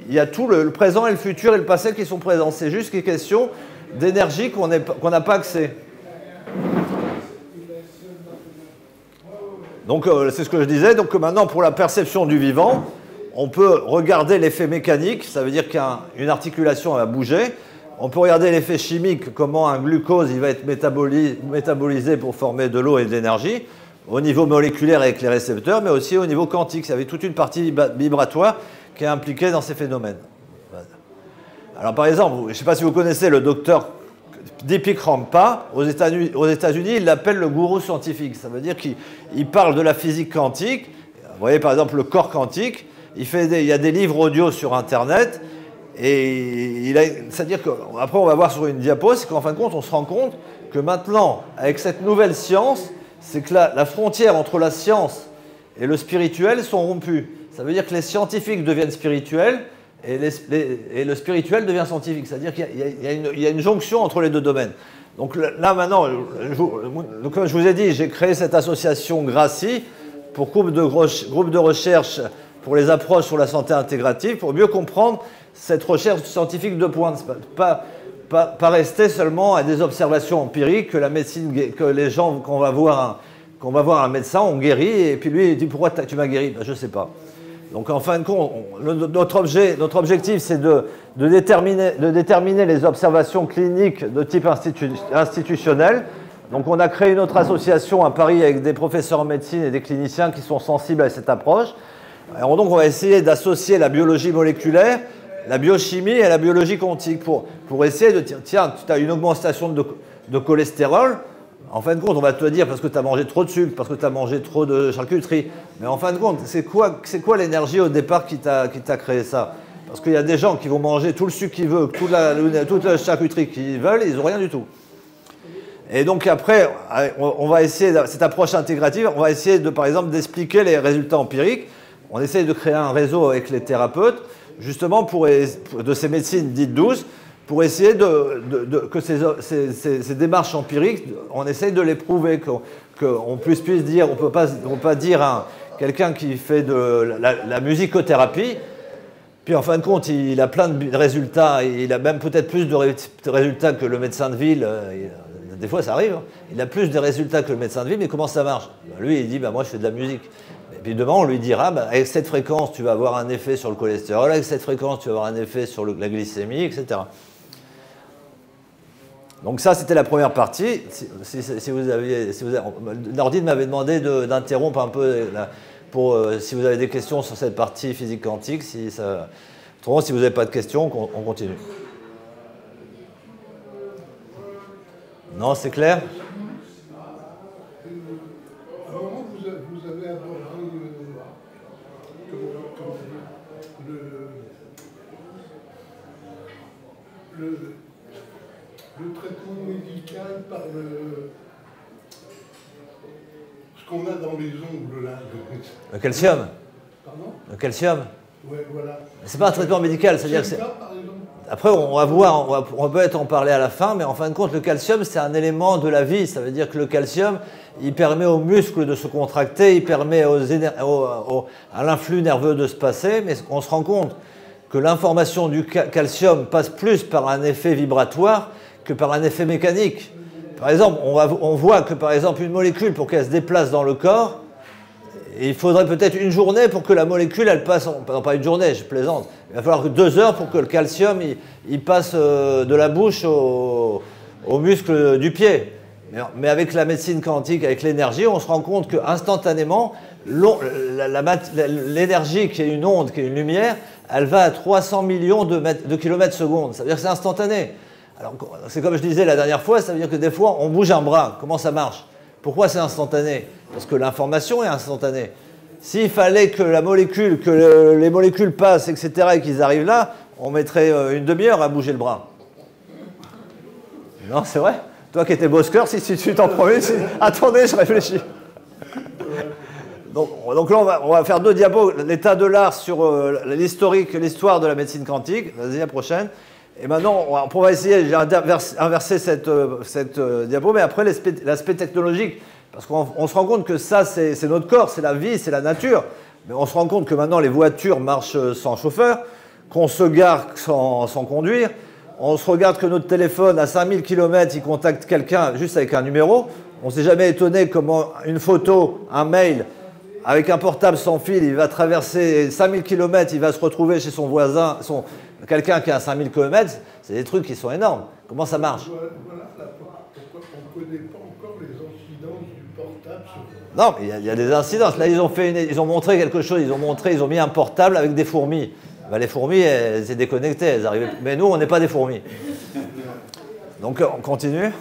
il y a tout le présent et le futur et le passé qui sont présents. C'est juste une question d'énergie qu'on n'a pas accès. Donc c'est ce que je disais. Donc maintenant, pour la perception du vivant, on peut regarder l'effet mécanique, ça veut dire qu'une articulation va bouger. On peut regarder l'effet chimique, comment un glucose il va être métabolisé pour former de l'eau et de l'énergie, au niveau moléculaire avec les récepteurs, mais aussi au niveau quantique. Ça avait toute une partie vibratoire qui est impliquée dans ces phénomènes. Alors par exemple, je ne sais pas si vous connaissez le docteur Deepak Rampa, aux États-Unis, il l'appelle le gourou scientifique. Ça veut dire qu'il parle de la physique quantique. Vous voyez par exemple le corps quantique. Il y a des livres audio sur Internet. Et c'est-à-dire qu'après on va voir sur une diapo, c'est qu'en fin de compte, on se rend compte que maintenant, avec cette nouvelle science, c'est que la frontière entre la science et le spirituel sont rompues. Ça veut dire que les scientifiques deviennent spirituels et le spirituel devient scientifique. C'est-à-dire qu'il y a une jonction entre les deux domaines. Donc là, maintenant, comme je vous ai dit, j'ai créé cette association GRACI pour groupe de recherche pour les approches sur la santé intégrative, pour mieux comprendre cette recherche scientifique de pointe. Pas rester seulement à des observations empiriques que la médecine, que les gens, qu'on va voir un médecin, on guérit, et puis lui, il dit pourquoi tu m'as guéri? Ben, je ne sais pas. Donc en fin de compte, notre objectif, c'est de déterminer les observations cliniques de type institutionnel. Donc on a créé une autre association à Paris avec des professeurs en médecine et des cliniciens qui sont sensibles à cette approche. Alors donc on va essayer d'associer la biologie moléculaire, la biochimie et la biologie quantique pour essayer de dire, tiens, tu as une augmentation de cholestérol. En fin de compte, on va te dire parce que tu as mangé trop de sucre, parce que tu as mangé trop de charcuterie. Mais en fin de compte, c'est quoi l'énergie au départ qui t'a créé ça? Parce qu'il y a des gens qui vont manger tout le sucre qu'ils veulent, toute la charcuterie qu'ils veulent, et ils n'ont rien du tout. Et donc après, on va essayer, cette approche intégrative, on va essayer par exemple d'expliquer les résultats empiriques. On essaye de créer un réseau avec les thérapeutes, justement de ces médecines dites douces, pour essayer que ces démarches empiriques, on essaye de les prouver, qu'on puisse dire, on ne peut pas dire à quelqu'un qui fait de la musicothérapie, puis en fin de compte, il a plein de résultats, il a même peut-être plus de résultats que le médecin de ville, des fois ça arrive, hein. Il a plus de résultats que le médecin de ville, mais comment ça marche? Lui, il dit, moi je fais de la musique. Et puis demain, on lui dira, avec cette fréquence, tu vas avoir un effet sur le cholestérol, avec cette fréquence, tu vas avoir un effet sur la glycémie, etc. Donc ça, c'était la première partie. Si vous avez, Nordine m'avait demandé d'interrompre un peu si vous avez des questions sur cette partie physique quantique. Autrement, si vous n'avez pas de questions, on continue. Non, c'est clair? Vous avez abordé le traitement médical par ce qu'on a dans les ongles là. Le calcium. Pardon? Le calcium. Ouais, voilà. C'est pas un traitement médical, c'est-à-dire que c'est... Après, on va voir, on peut en parler à la fin, mais en fin de compte, le calcium, c'est un élément de la vie. Ça veut dire que le calcium, il permet aux muscles de se contracter, il permet à l'influx nerveux de se passer, mais on se rend compte que l'information du calcium passe plus par un effet vibratoire que par un effet mécanique. Par exemple, on voit que par exemple une molécule, pour qu'elle se déplace dans le corps, il faudrait peut-être une journée pour que la molécule, elle passe, non pas une journée, je plaisante, il va falloir 2 heures pour que le calcium, il passe de la bouche au muscle du pied. Mais avec la médecine quantique, avec l'énergie, on se rend compte qu'instantanément, l'énergie qui est une onde, qui est une lumière, elle va à 300 millions de kilomètres secondes. Ça veut dire que c'est instantané. Alors, c'est comme je disais la dernière fois, ça veut dire que des fois, on bouge un bras. Comment ça marche? Pourquoi c'est instantané? Parce que l'information est instantanée. S'il fallait que les molécules passent, etc., et qu'ils arrivent là, on mettrait une demi-heure à bouger le bras. Non, c'est vrai? Toi qui étais Bosker, si tu t'en promets, attendez, je réfléchis. Donc là, on va faire 2 diapos, l'état de l'art sur l'historique, l'histoire de la médecine quantique. Vas-y, la prochaine. Et maintenant, on va essayer d'inverser cette diapo, mais après, l'aspect technologique. Parce qu'on se rend compte que ça, c'est notre corps, c'est la vie, c'est la nature. Mais on se rend compte que maintenant, les voitures marchent sans chauffeur, qu'on se gare sans conduire. On se regarde que notre téléphone, à 5000 km, il contacte quelqu'un juste avec un numéro. On ne s'est jamais étonné comment une photo, un mail, avec un portable sans fil, il va traverser 5000 km, il va se retrouver chez son voisin, quelqu'un qui est à 5000 km. C'est des trucs qui sont énormes. Comment ça marche? Voilà pourquoi on ne connaît pas encore les incidences du portable. Non, mais il y a des incidences. Là, ils ont montré quelque chose. Ils ont mis un portable avec des fourmis. Ben, les fourmis, elles étaient déconnectées. Elles arrivaient... Mais nous, on n'est pas des fourmis. Donc, on continue.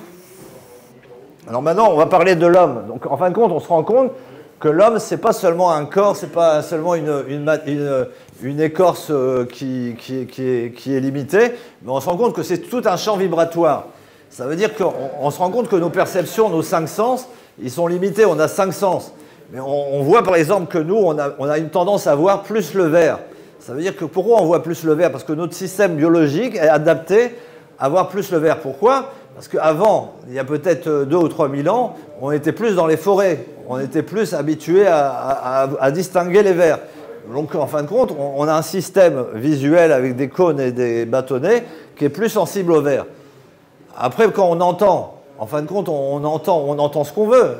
Alors maintenant, on va parler de l'homme. Donc, en fin de compte, on se rend compte que l'homme, c'est pas seulement un corps, c'est pas seulement une écorce qui est limitée, mais on se rend compte que c'est tout un champ vibratoire. Ça veut dire qu'on se rend compte que nos perceptions, nos 5 sens, ils sont limités, on a 5 sens. Mais on voit par exemple que nous, on a une tendance à voir plus le vert. Ça veut dire que pourquoi on voit plus le vert? Parce que notre système biologique est adapté à voir plus le vert. Pourquoi? Parce qu'avant, il y a peut-être 2 ou 3 000 ans, on était plus dans les forêts. On était plus habitué à distinguer les verts. Donc en fin de compte, on a un système visuel avec des cônes et des bâtonnets qui est plus sensible au vert. Après, quand on entend, en fin de compte, on entend ce qu'on veut.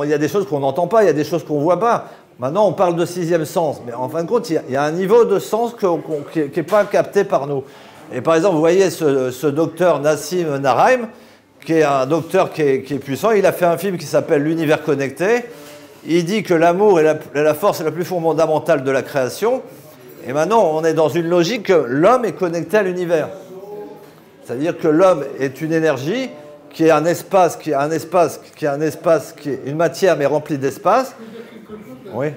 Il y a des choses qu'on n'entend pas, il y a des choses qu'on ne voit pas. Maintenant, on parle de sixième sens, mais en fin de compte, il y a un niveau de sens qui n'est pas capté par nous. Et par exemple, vous voyez ce docteur Nassim Naraim, qui est un docteur qui est puissant. Il a fait un film qui s'appelle L'univers connecté. Il dit que l'amour est la force la plus fondamentale de la création. Et maintenant, on est dans une logique que l'homme est connecté à l'univers. C'est-à-dire que l'homme est une énergie qui est un espace, qui est une matière mais remplie d'espace. Oui.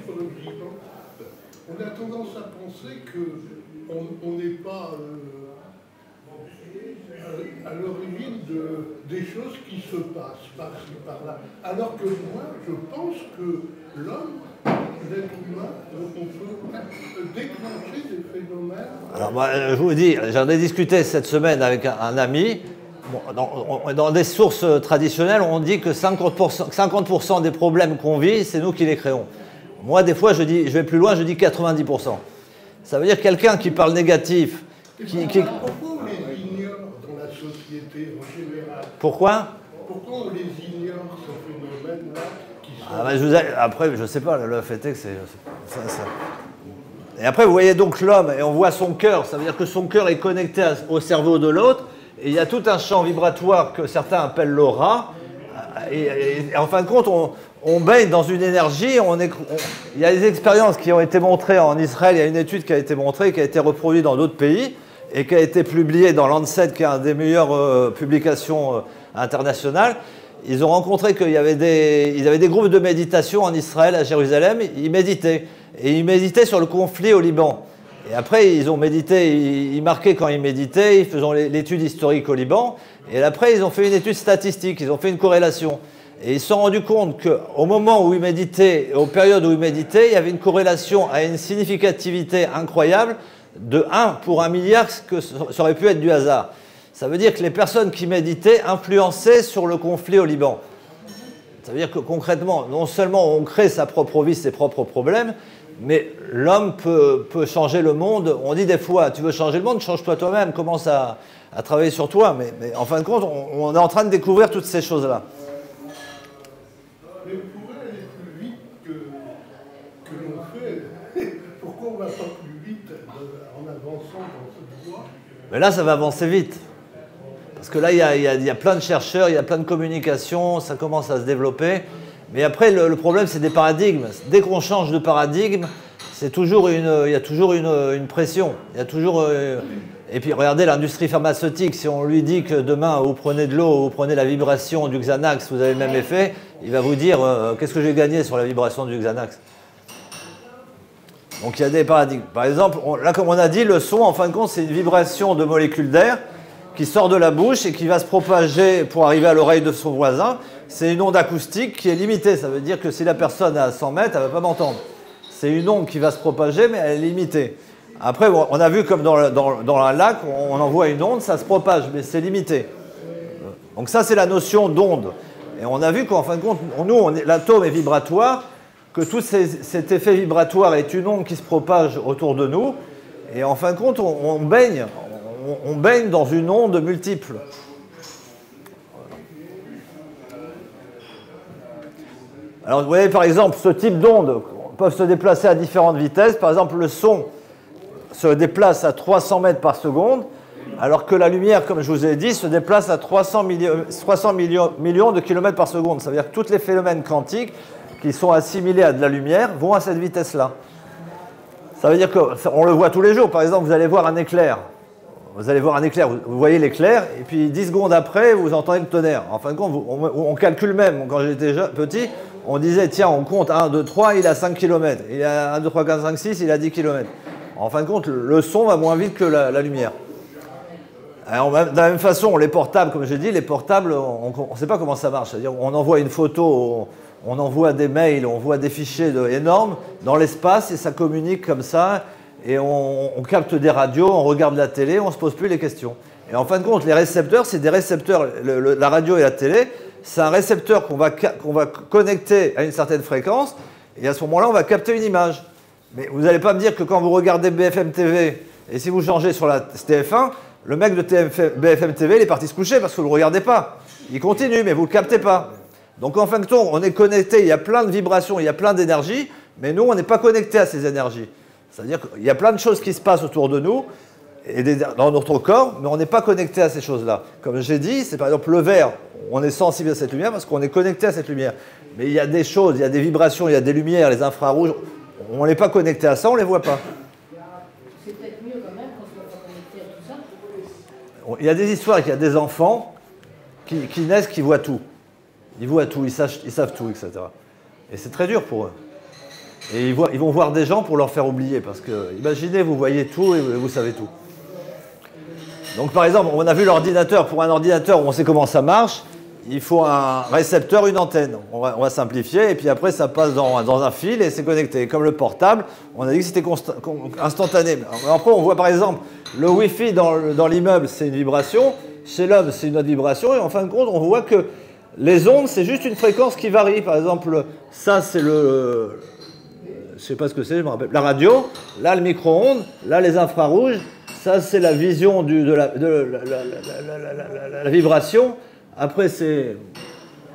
On a tendance à penser qu'on n'est pas à l'origine des choses qui se passent par-ci, par-là. Alors que moi, je pense que l'homme, l'être humain, on peut déclencher des phénomènes. Alors moi, je vous dis, j'en ai discuté cette semaine avec un ami. Dans des sources traditionnelles, on dit que 50% des problèmes qu'on vit, c'est nous qui les créons. Moi, des fois, je vais plus loin, je dis 90%. Ça veut dire quelqu'un qui parle négatif. Pourquoi on les ignore dans la société en général? Pourquoi on les ignore, ces phénomènes-là qui sont... Après, je ne sais pas, le fait est que c'est... Ça. Et après, vous voyez donc l'homme, et on voit son cœur. Ça veut dire que son cœur est connecté au cerveau de l'autre. Et il y a tout un champ vibratoire que certains appellent l'aura. Et en fin de compte, on baigne dans une énergie. Il y a des expériences qui ont été montrées en Israël. Il y a une étude qui a été montrée, qui a été reproduite dans d'autres pays et qui a été publiée dans Lancet, qui est une des meilleures publications internationales. Ils ont rencontré qu'ils avaient des groupes de méditation en Israël, à Jérusalem. Ils méditaient. Et ils méditaient sur le conflit au Liban. Et après, ils ont médité, ils marquaient quand ils méditaient, ils faisaient l'étude historique au Liban. Et après, ils ont fait une étude statistique, ils ont fait une corrélation. Et ils se sont rendus compte qu'au moment où ils méditaient, aux périodes où ils méditaient, il y avait une corrélation à une significativité incroyable de 1 pour 1 milliard, que ça aurait pu être du hasard. Ça veut dire que les personnes qui méditaient influençaient sur le conflit au Liban. Ça veut dire que concrètement, non seulement on crée sa propre vie, ses propres problèmes, mais l'homme peut changer le monde. On dit des fois, tu veux changer le monde, change-toi toi-même, commence à travailler sur toi. Mais en fin de compte, on est en train de découvrir toutes ces choses-là. Mais on pourrait aller plus vite que l'on fait. Pourquoi on ne va pas plus vite en avançant dans cette voie? Mais là, ça va avancer vite. Parce que là, il y a plein de chercheurs, il y a plein de communications, ça commence à se développer. Mais après, le problème, c'est des paradigmes. Dès qu'on change de paradigme, il y a toujours une pression. Il y a toujours, et puis, regardez l'industrie pharmaceutique. Si on lui dit que demain, vous prenez de l'eau, vous prenez la vibration du Xanax, vous avez le même effet, il va vous dire qu'est-ce que j'ai gagné sur la vibration du Xanax. Donc, il y a des paradigmes. Par exemple, là, comme on a dit, le son, en fin de compte, c'est une vibration de molécules d'air qui sort de la bouche et qui va se propager pour arriver à l'oreille de son voisin. C'est une onde acoustique qui est limitée. Ça veut dire que si la personne est à 100 mètres, elle ne va pas m'entendre. C'est une onde qui va se propager, mais elle est limitée. Après, on a vu comme dans un lac, on envoie une onde, ça se propage, mais c'est limité. Donc ça, c'est la notion d'onde. Et on a vu qu'en fin de compte, nous, l'atome est vibratoire, que tout cet effet vibratoire est une onde qui se propage autour de nous. Et en fin de compte, on baigne dans une onde multiple. Alors, vous voyez, par exemple, ce type d'ondes peuvent se déplacer à différentes vitesses. Par exemple, le son se déplace à 300 mètres par seconde, alors que la lumière, comme je vous ai dit, se déplace à 300 millions de kilomètres par seconde. Ça veut dire que tous les phénomènes quantiques qui sont assimilés à de la lumière vont à cette vitesse-là. Ça veut dire qu'on le voit tous les jours. Par exemple, vous allez voir un éclair. Vous allez voir un éclair, vous voyez l'éclair, et puis 10 secondes après, vous entendez le tonnerre. En fin de compte, on calcule même. Quand j'étais petit, on disait, tiens, on compte 1, 2, 3, il a 5 km. Il a 1, 2, 3, 4, 5, 6, il a 10 km. En fin de compte, le son va moins vite que la lumière. Alors, de la même façon, les portables, comme je dis, les portables, on ne sait pas comment ça marche. C'est-à-dire, on envoie une photo, on envoie des mails, on voit des fichiers énormes dans l'espace, et ça communique comme ça. Et on capte des radios, on regarde la télé, on ne se pose plus les questions. Et en fin de compte, les récepteurs, c'est des récepteurs, la radio et la télé, c'est un récepteur qu'on va connecter à une certaine fréquence, et à ce moment-là, on va capter une image. Mais vous n'allez pas me dire que quand vous regardez BFM TV, et si vous changez sur la TF1, le mec de BFM TV, il est parti se coucher parce que vous ne le regardez pas. Il continue, mais vous ne le captez pas. Donc en fin de compte, on est connecté, il y a plein de vibrations, il y a plein d'énergie, mais nous, on n'est pas connecté à ces énergies. C'est-à-dire qu'il y a plein de choses qui se passent autour de nous, et dans notre corps, mais on n'est pas connecté à ces choses-là. Comme j'ai dit, c'est par exemple le vert, on est sensible à cette lumière parce qu'on est connecté à cette lumière. Mais il y a des choses, il y a des vibrations, il y a des lumières, les infrarouges, on n'est pas connecté à ça, on ne les voit pas. C'est peut-être mieux quand même qu'on soit pas connecté à tout ça. Il y a des histoires qu'il y a des enfants qui naissent, qui voient tout. Ils voient tout, ils savent tout, etc. Et c'est très dur pour eux. Et ils vont voir des gens pour leur faire oublier, parce que, imaginez, vous voyez tout et vous savez tout. Donc par exemple, on a vu l'ordinateur, pour un ordinateur où on sait comment ça marche, il faut un récepteur, une antenne. On va simplifier, et puis après ça passe dans un fil et c'est connecté. Comme le portable, on a dit que c'était instantané. Après on voit par exemple, le Wi-Fi dans l'immeuble, c'est une vibration, chez l'homme c'est une autre vibration, et en fin de compte, on voit que les ondes, c'est juste une fréquence qui varie. Par exemple, ça c'est je ne sais pas ce que c'est, je me rappelle, la radio, là le micro-ondes, là les infrarouges, ça c'est la vision de la vibration. Après c'est...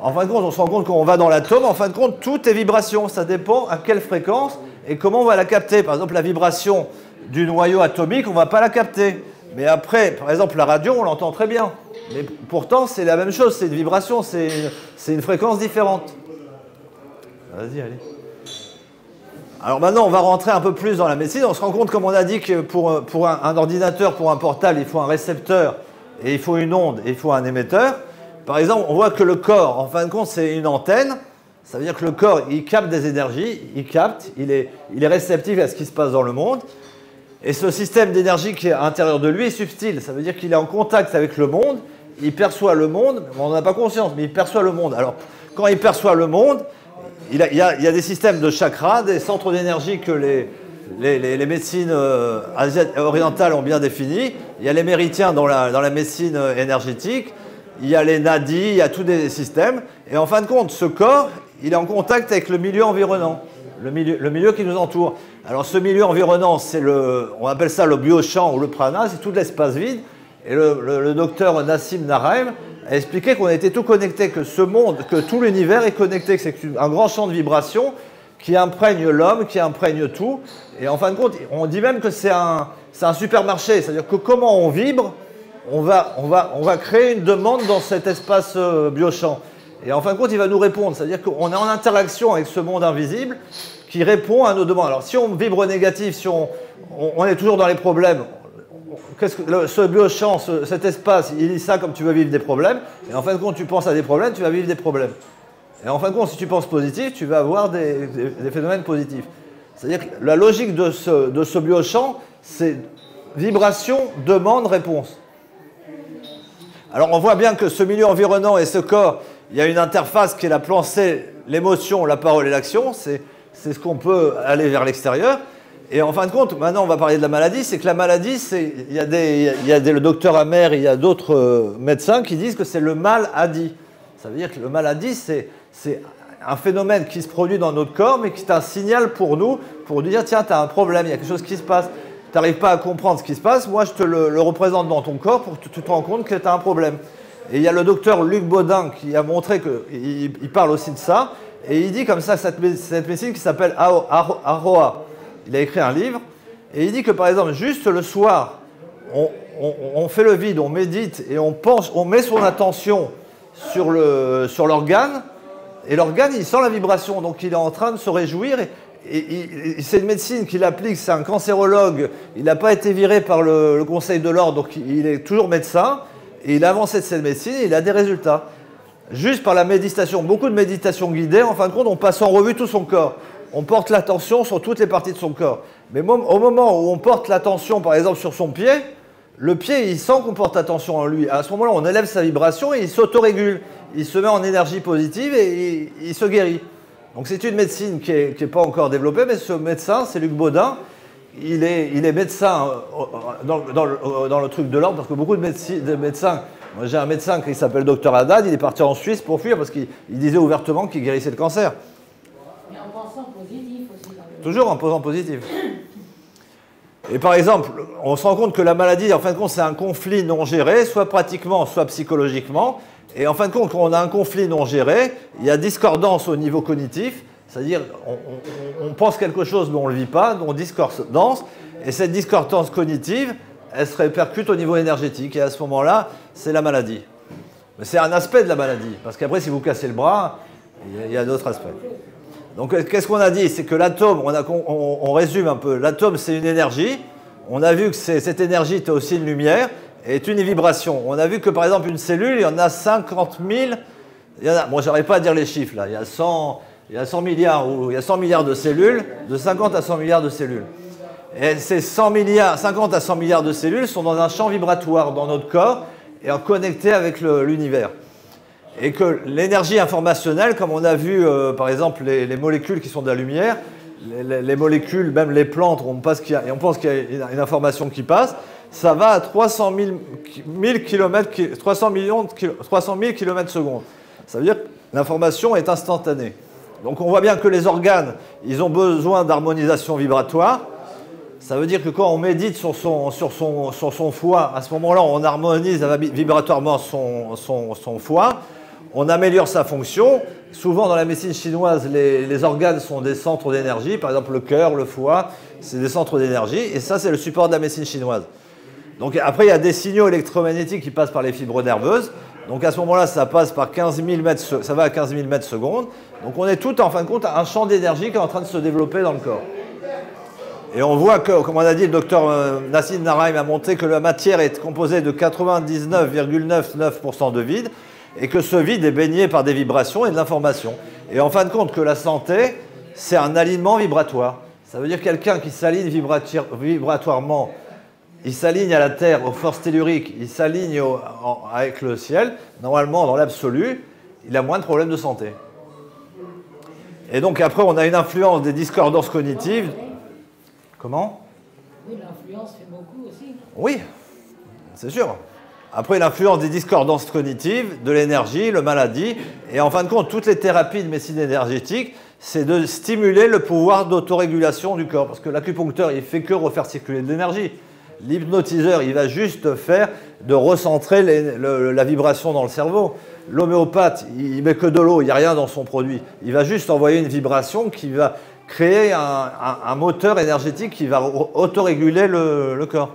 En fin de compte, on se rend compte qu'on va dans l'atome, en fin de compte, tout est vibration. Ça dépend à quelle fréquence et comment on va la capter. Par exemple, la vibration du noyau atomique, on ne va pas la capter. Mais après, par exemple, la radio, on l'entend très bien. Mais pourtant, c'est la même chose, c'est une vibration, c'est une fréquence différente. Vas-y, allez. Alors maintenant, on va rentrer un peu plus dans la médecine. On se rend compte, comme on a dit, que pour un ordinateur, pour un portable, il faut un récepteur, et il faut une onde, et il faut un émetteur. Par exemple, on voit que le corps, en fin de compte, c'est une antenne. Ça veut dire que le corps, il capte des énergies, il est réceptif à ce qui se passe dans le monde. Et ce système d'énergie qui est à l'intérieur de lui est subtil. Ça veut dire qu'il est en contact avec le monde, il perçoit le monde, on n'en a pas conscience, mais il perçoit le monde. Alors, quand il perçoit le monde, il y a des systèmes de chakras, des centres d'énergie que les médecines orientales ont bien définis. Il y a les méridiens dans la médecine énergétique, il y a les nadis, il y a tous des systèmes. Et en fin de compte, ce corps, il est en contact avec le milieu environnant, le milieu qui nous entoure. Alors ce milieu environnant, on appelle ça le biochamp ou le prana, c'est tout l'espace vide. Et le docteur Nassim Naraim a expliqué qu'on était tout connecté, que ce monde, que tout l'univers est connecté, que c'est un grand champ de vibrations qui imprègne l'homme, qui imprègne tout. Et en fin de compte, on dit même que c'est un supermarché, c'est-à-dire que comment on vibre, on va créer une demande dans cet espace biochamp. Et en fin de compte, il va nous répondre, c'est-à-dire qu'on est en interaction avec ce monde invisible qui répond à nos demandes. Alors si on vibre négatif, si on est toujours dans les problèmes, ce biochamp, cet espace, il dit ça comme tu veux vivre des problèmes, et en fin de compte, tu penses à des problèmes, tu vas vivre des problèmes. Et en fin de compte, si tu penses positif, tu vas avoir des phénomènes positifs. C'est-à-dire que la logique de ce biochamp, c'est vibration, demande, réponse. Alors on voit bien que ce milieu environnant et ce corps, il y a une interface qui est la pensée, l'émotion, la parole et l'action, c'est ce qu'on peut aller vers l'extérieur. Et en fin de compte, maintenant on va parler de la maladie, c'est que la maladie, il y a le docteur Amer, il y a d'autres médecins qui disent que c'est le mal adi. Ça veut dire que le mal adi, c'est un phénomène qui se produit dans notre corps, mais qui est un signal pour nous, pour nous dire, tiens, tu as un problème, il y a quelque chose qui se passe, tu n'arrives pas à comprendre ce qui se passe, moi je te le représente dans ton corps pour que tu te rends compte que tu as un problème. Et il y a le docteur Luc Baudin qui a montré qu'il parle aussi de ça, et il dit comme ça, cette médecine qui s'appelle Aroa. Il a écrit un livre, et il dit que par exemple, juste le soir, on fait le vide, on médite, et on met son attention sur l'organe, et l'organe, il sent la vibration, donc il est en train de se réjouir, et c'est une médecine qu'il applique, c'est un cancérologue, il n'a pas été viré par le Conseil de l'Ordre, donc il est toujours médecin, et il a avancé de cette médecine, et il a des résultats. Juste par la méditation, beaucoup de méditation guidée, en fin de compte, on passe en revue tout son corps. On porte l'attention sur toutes les parties de son corps. Mais au moment où on porte l'attention, par exemple, sur son pied, le pied, il sent qu'on porte attention en lui. À ce moment-là, on élève sa vibration et il s'autorégule. Il se met en énergie positive et il se guérit. Donc c'est une médecine qui n'est pas encore développée, mais ce médecin, c'est Luc Baudin. Il est médecin dans le truc de l'ordre, parce que beaucoup de médecins... Moi, j'ai un médecin qui s'appelle Dr Haddad, il est parti en Suisse pour fuir, parce qu'il disait ouvertement qu'il guérissait le cancer. Mais en pensant positif aussi. Toujours en posant positif. Et par exemple, on se rend compte que la maladie, en fin de compte, c'est un conflit non géré, soit pratiquement, soit psychologiquement. Et en fin de compte, quand on a un conflit non géré, il y a discordance au niveau cognitif, c'est-à-dire on pense quelque chose mais on ne le vit pas, on discordance, et cette discordance cognitive, elle se répercute au niveau énergétique, et à ce moment-là, c'est la maladie. Mais c'est un aspect de la maladie, parce qu'après, si vous cassez le bras, il y a d'autres aspects. Donc, qu'est-ce qu'on a dit? C'est que l'atome, on résume un peu, l'atome, c'est une énergie. On a vu que cette énergie est aussi une lumière et est une vibration. On a vu que, par exemple, une cellule, il y en a 50 000. Bon, je n'arrive pas à dire les chiffres, là. Il y a 100 milliards, ou il y a 100 milliards de cellules, de 50 à 100 milliards de cellules. Et ces 50 à 100 milliards de cellules sont dans un champ vibratoire dans notre corps et connectés avec l'univers. Et que l'énergie informationnelle, comme on a vu par exemple les molécules qui sont de la lumière, les molécules, même les plantes, on pense qu'il y a une information qui passe, ça va à 300 000 km/s. Ça veut dire que l'information est instantanée. Donc on voit bien que les organes, ils ont besoin d'harmonisation vibratoire. Ça veut dire que quand on médite sur son foie, à ce moment-là, on harmonise vibratoirement son foie. On améliore sa fonction. Souvent, dans la médecine chinoise, les organes sont des centres d'énergie. Par exemple, le cœur, le foie, c'est des centres d'énergie. Et ça, c'est le support de la médecine chinoise. Donc après, il y a des signaux électromagnétiques qui passent par les fibres nerveuses. Donc à ce moment-là, ça passe par 15 000 mètres, ça va à 15 000 mètres secondes. Donc on est tout, en fin de compte, à un champ d'énergie qui est en train de se développer dans le corps. Et on voit que, comme on a dit, le docteur Nassim Naraim a montré que la matière est composée de 99,99% de vide. Et que ce vide est baigné par des vibrations et de l'information. Et en fin de compte, que la santé, c'est un alignement vibratoire. Ça veut dire quelqu'un qui s'aligne vibratoirement, il s'aligne à la Terre, aux forces telluriques, il s'aligne avec le ciel, normalement, dans l'absolu, il a moins de problèmes de santé. Et donc après, on a une influence des discordances cognitives. Comment? Oui, l'influence fait beaucoup aussi. Oui, c'est sûr. Après, l'influence des discordances cognitives, de l'énergie, le maladie, et en fin de compte, toutes les thérapies de médecine énergétique, c'est de stimuler le pouvoir d'autorégulation du corps. Parce que l'acupuncteur, il ne fait que refaire circuler de l'énergie. L'hypnotiseur, il va juste faire de recentrer la vibration dans le cerveau. L'homéopathe, il met que de l'eau, il n'y a rien dans son produit. Il va juste envoyer une vibration qui va créer un moteur énergétique qui va autoréguler le corps.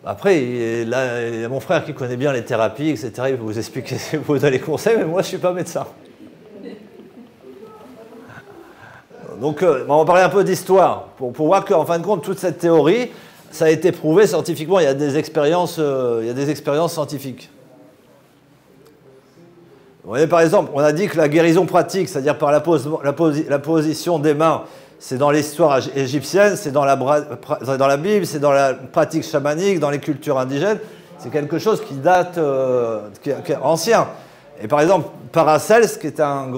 Après, il y a mon frère qui connaît bien les thérapies, etc. Il peut vous expliquer, vous donner les conseils, mais moi, je ne suis pas médecin. Donc, on va parler un peu d'histoire, pour voir qu'en fin de compte, toute cette théorie, ça a été prouvé scientifiquement. Il y a des expériences scientifiques. Vous voyez, par exemple, on a dit que la guérison pratique, c'est-à-dire par la position des mains, c'est dans l'histoire égyptienne, c'est dans la Bible, c'est dans la pratique chamanique, dans les cultures indigènes. C'est quelque chose qui date, qui est ancien. Et par exemple, Paracels, qui était un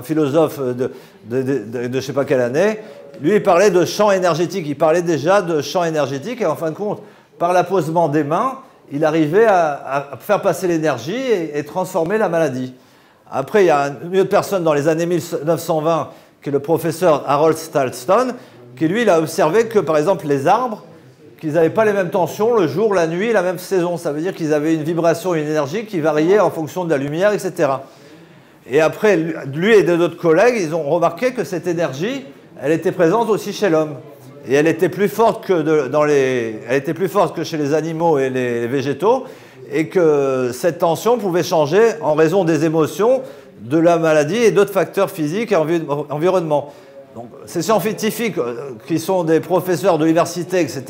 philosophe de je ne sais pas quelle année, lui, il parlait de champ énergétique. Il parlait déjà de champ énergétique. Et en fin de compte, par l'apposement des mains, il arrivait à faire passer l'énergie et transformer la maladie. Après, il y a une autre personne dans les années 1920 qui est le professeur Harold Stalston, qui lui, il a observé que, par exemple, les arbres, qu'ils n'avaient pas les mêmes tensions le jour, la nuit, la même saison. Ça veut dire qu'ils avaient une vibration, une énergie qui variait en fonction de la lumière, etc. Et après, lui et d'autres collègues, ils ont remarqué que cette énergie, elle était présente aussi chez l'homme. Et elle était plus forte que chez les animaux et les végétaux, et que cette tension pouvait changer en raison des émotions, de la maladie et d'autres facteurs physiques et environnement. Donc, ces scientifiques qui sont des professeurs de l'université, etc.,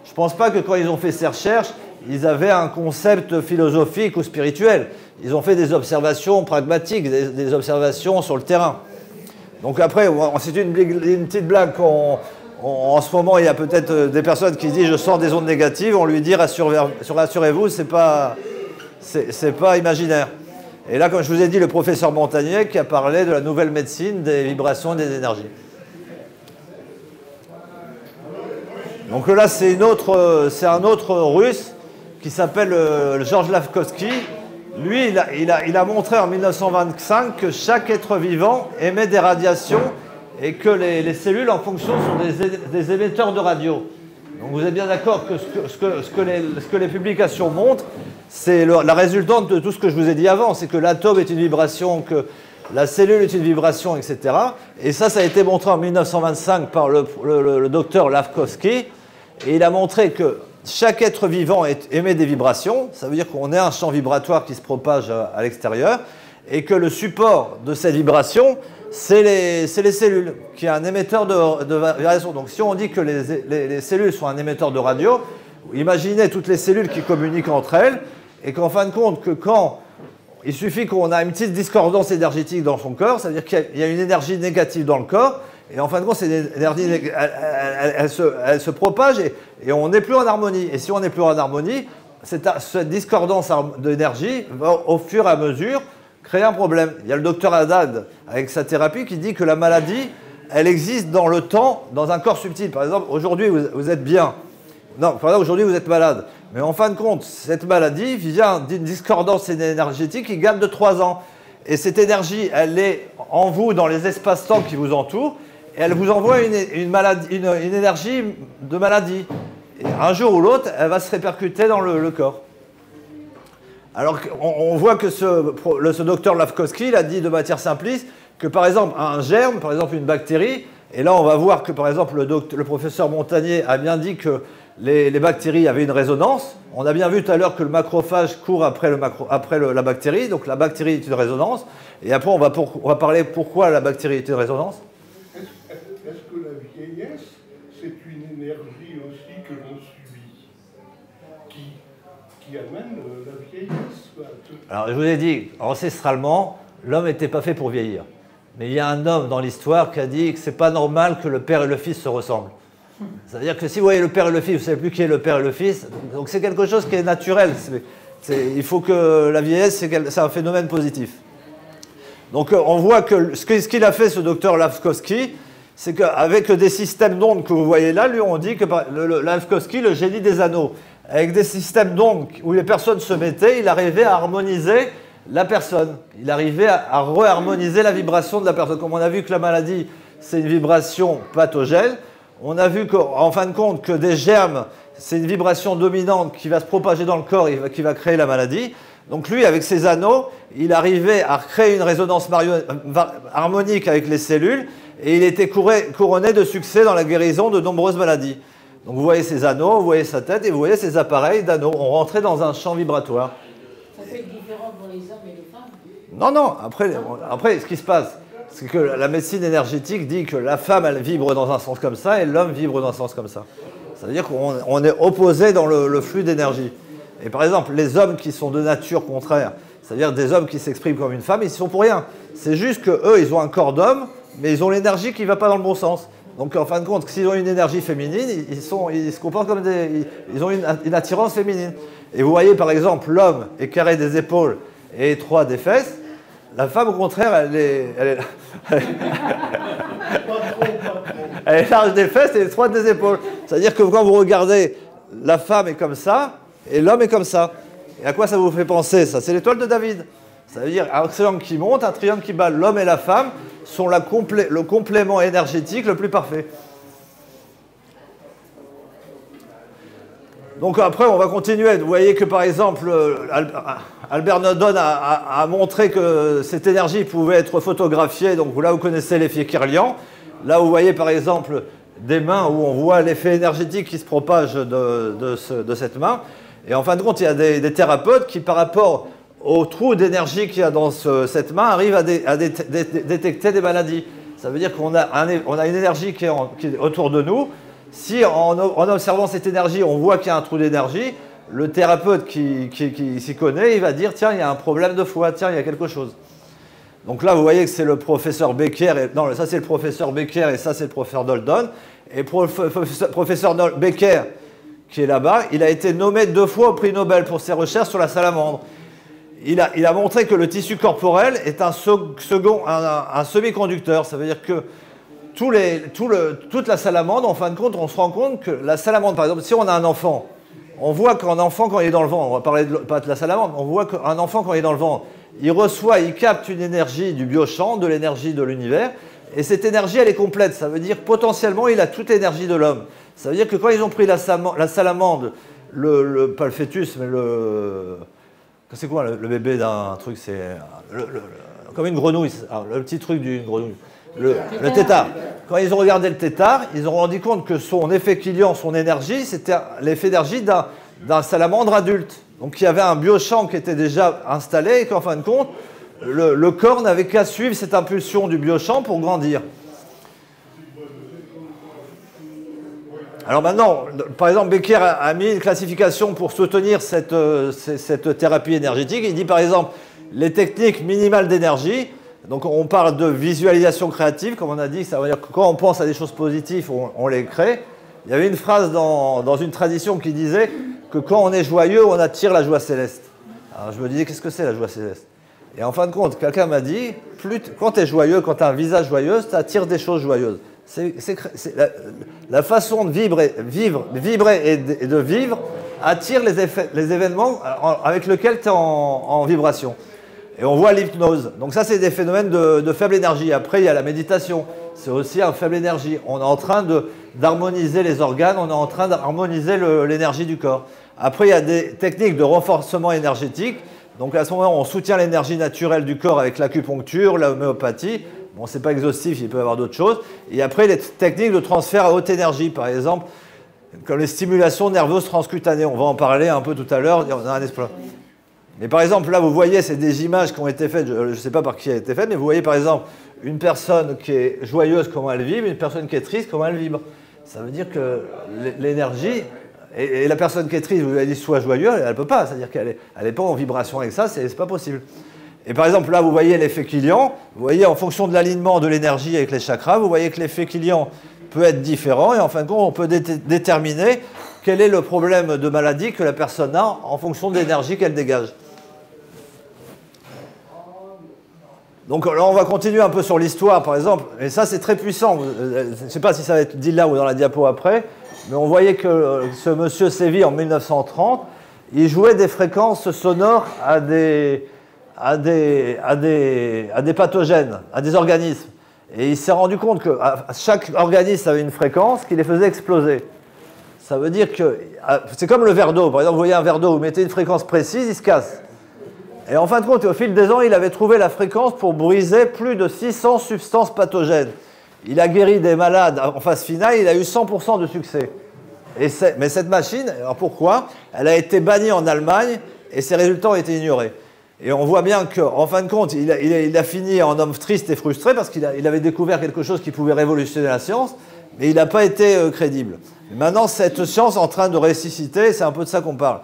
je ne pense pas que quand ils ont fait ces recherches, ils avaient un concept philosophique ou spirituel. Ils ont fait des observations pragmatiques, des observations sur le terrain. Donc après, c'est une petite blague. En ce moment, il y a peut-être des personnes qui disent « je sens des ondes négatives », on lui dit « rassurez-vous, c'est pas imaginaire ». Et là, comme je vous ai dit, le professeur Montagnier qui a parlé de la nouvelle médecine des vibrations et des énergies. Donc là, c'est un autre russe qui s'appelle Georges Lavkovsky, Lui, il a montré en 1925 que chaque être vivant émet des radiations et que les cellules en fonction sont des émetteurs de radio. Donc vous êtes bien d'accord que ce que les publications montrent, c'est la résultante de tout ce que je vous ai dit avant, c'est que l'atome est une vibration, que la cellule est une vibration, etc. Et ça a été montré en 1925 par le docteur Lavkovsky, et il a montré que chaque être vivant émet des vibrations, ça veut dire qu'on est un champ vibratoire qui se propage à l'extérieur, et que le support de cette vibration, c'est les cellules, qui est un émetteur de variation. Donc si on dit que les cellules sont un émetteur de radio, imaginez toutes les cellules qui communiquent entre elles, et qu'en fin de compte, il suffit qu'on a une petite discordance énergétique dans son corps, ça veut dire qu'il y a une énergie négative dans le corps, et en fin de compte, cette énergie, elle se propage et on n'est plus en harmonie. Et si on n'est plus en harmonie, cette discordance d'énergie va au fur et à mesure créer un problème. Il y a le docteur Haddad, avec sa thérapie, qui dit que la maladie, elle existe dans le temps, dans un corps subtil. Par exemple, aujourd'hui, vous êtes bien. Non, par exemple, aujourd'hui, vous êtes malade. Mais en fin de compte, cette maladie vient d'une discordance énergétique qui date de 3 ans. Et cette énergie, elle est en vous, dans les espaces-temps qui vous entourent, et elle vous envoie une énergie de maladie. Et un jour ou l'autre, elle va se répercuter dans le corps. Alors on voit que ce docteur Lavkovsky, il a dit de matière simpliste que par exemple un germe, par exemple une bactérie, et là on va voir que par exemple le professeur Montagnier a bien dit que les bactéries avaient une résonance. On a bien vu tout à l'heure que le macrophage court après la bactérie, donc la bactérie est une résonance. Et après on va parler pourquoi la bactérie est une résonance. Est-ce que la vieillesse, c'est une énergie aussi que l'on subit, qui amène la vieillesse? Alors je vous ai dit, ancestralement, l'homme n'était pas fait pour vieillir. Mais il y a un homme dans l'histoire qui a dit que c'est pas normal que le père et le fils se ressemblent. C'est-à-dire que si vous voyez le père et le fils, vous ne savez plus qui est le père et le fils, donc c'est quelque chose qui est naturel. Il faut que la vieillesse, c'est un phénomène positif. Donc on voit que ce qu'il a fait, ce docteur Lavkovsky, c'est qu'avec des systèmes d'ondes que vous voyez là, lui on dit que Lavkovsky, le génie des anneaux, avec des systèmes d'ondes où les personnes se mettaient, il arrivait à harmoniser la personne. Il arrivait à re-harmoniser la vibration de la personne. Comme on a vu que la maladie, c'est une vibration pathogène, on a vu qu'en fin de compte, que des germes, c'est une vibration dominante qui va se propager dans le corps et qui va créer la maladie. Donc lui, avec ses anneaux, il arrivait à créer une résonance harmonique avec les cellules et il était couronné de succès dans la guérison de nombreuses maladies. Donc vous voyez ses anneaux, vous voyez sa tête et vous voyez ses appareils d'anneaux. On rentrait dans un champ vibratoire. Ça fait une différence dans les hommes et les femmes? Non, non. Après, ce qui se passe, c'est que la médecine énergétique dit que la femme, elle vibre dans un sens comme ça et l'homme vibre dans un sens comme ça. Ça veut dire qu'on est opposé dans le flux d'énergie. Et par exemple, les hommes qui sont de nature contraire, c'est-à-dire des hommes qui s'expriment comme une femme, ils ne sont pour rien. C'est juste qu'eux, ils ont un corps d'homme, mais ils ont l'énergie qui ne va pas dans le bon sens. Donc en fin de compte, s'ils ont une énergie féminine, ils se comportent comme ils ont une attirance féminine. Et vous voyez par exemple, l'homme est carré des épaules et étroit des fesses. La femme, au contraire, elle est large des fesses et étroite des épaules. C'est-à-dire que quand vous regardez, la femme est comme ça et l'homme est comme ça. Et à quoi ça vous fait penser, ça? C'est l'étoile de David. Ça veut dire un triangle qui monte, un triangle qui bat. L'homme et la femme sont le complément énergétique le plus parfait. Donc après, on va continuer. Vous voyez que par exemple, Albert Nodon a montré que cette énergie pouvait être photographiée. Donc là, vous connaissez l'effet Kirlian. Là, vous voyez par exemple des mains où on voit l'effet énergétique qui se propage de cette main. Et en fin de compte, il y a des thérapeutes qui, par rapport au trou d'énergie qu'il y a dans cette main, arrivent à détecter des maladies. Ça veut dire qu'on a une énergie qui est autour de nous. Si en observant cette énergie, on voit qu'il y a un trou d'énergie, le thérapeute qui s'y connaît, il va dire « Tiens, il y a un problème de foie, tiens, il y a quelque chose ». Donc là, vous voyez que c'est le professeur Becker, non, ça c'est le professeur Becker et ça c'est le professeur Doldon. Et professeur Becker, qui est là-bas, il a été nommé 2 fois au prix Nobel pour ses recherches sur la salamandre. Il a montré que le tissu corporel est un semi-conducteur. Ça veut dire que toute la salamandre, en fin de compte, on se rend compte que la salamandre, par exemple, si on a un enfant on voit qu'un enfant, quand il est dans le vent, on va parler pas de la salamandre, on voit qu'un enfant, quand il est dans le vent, il capte une énergie du biochamp, de l'énergie de l'univers, et cette énergie, elle est complète. Ça veut dire, potentiellement, il a toute l'énergie de l'homme. Ça veut dire que quand ils ont pris la salamandre, pas le fœtus, mais c'est quoi le bébé d'un truc? C'est comme une grenouille, le petit truc d'une grenouille. Le tétard. Quand ils ont regardé le tétard, ils ont rendu compte que son effet client, son énergie, c'était l'effet d'énergie d'un salamandre adulte. Donc il y avait un biochamp qui était déjà installé et qu'en fin de compte, le corps n'avait qu'à suivre cette impulsion du biochamp pour grandir. Alors maintenant, par exemple, Becker a mis une classification pour soutenir cette thérapie énergétique. Il dit par exemple les techniques minimales d'énergie. Donc on parle de visualisation créative, comme on a dit, ça veut dire que quand on pense à des choses positives, on les crée. Il y avait une phrase dans une tradition qui disait que quand on est joyeux, on attire la joie céleste. Alors je me disais, qu'est-ce que c'est la joie céleste? Et en fin de compte, quelqu'un m'a dit, quand tu es joyeux, quand tu as un visage joyeux, tu attires des choses joyeuses. La façon de vibrer et de vivre attire les événements avec lesquels tu es en vibration. Et on voit l'hypnose. Donc ça, c'est des phénomènes de faible énergie. Après, il y a la méditation. C'est aussi un faible énergie. On est en train d'harmoniser les organes, on est en train d'harmoniser l'énergie du corps. Après, il y a des techniques de renforcement énergétique. Donc à ce moment-là, on soutient l'énergie naturelle du corps avec l'acupuncture, l'homéopathie. Bon, c'est pas exhaustif, il peut y avoir d'autres choses. Et après, les techniques de transfert à haute énergie, par exemple, comme les stimulations nerveuses transcutanées. On va en parler un peu tout à l'heure. On a un espoir. Mais par exemple, là, vous voyez, c'est des images qui ont été faites, je ne sais pas par qui elles ont été faites, mais vous voyez par exemple une personne qui est joyeuse, comment elle vibre, une personne qui est triste, comment elle vibre. Ça veut dire que l'énergie, et la personne qui est triste, vous lui avez dit soit joyeuse, elle ne peut pas, c'est-à-dire qu'elle n'est pas en vibration avec ça, c'est pas possible. Et par exemple, là, vous voyez l'effet Killian, vous voyez en fonction de l'alignement de l'énergie avec les chakras, vous voyez que l'effet Killian peut être différent, et en fin de compte, on peut déterminer quel est le problème de maladie que la personne a en fonction de l'énergie qu'elle dégage. Donc là, on va continuer un peu sur l'histoire, par exemple. Et ça, c'est très puissant. Je ne sais pas si ça va être dit là ou dans la diapo après, mais on voyait que ce monsieur Séville, en 1930, il jouait des fréquences sonores à des pathogènes, à des organismes. Et il s'est rendu compte que chaque organisme avait une fréquence qui les faisait exploser. Ça veut dire que c'est comme le verre d'eau. Par exemple, vous voyez un verre d'eau, vous mettez une fréquence précise, il se casse. Et en fin de compte, au fil des ans, il avait trouvé la fréquence pour briser plus de 600 substances pathogènes. Il a guéri des malades en phase finale, il a eu 100% de succès. Mais cette machine, alors pourquoi? Elle a été bannie en Allemagne et ses résultats ont été ignorés. Et on voit bien qu'en fin de compte, il a fini en homme triste et frustré parce qu'il avait découvert quelque chose qui pouvait révolutionner la science, mais il n'a pas été crédible. Et maintenant, cette science est en train de ressusciter, c'est un peu de ça qu'on parle.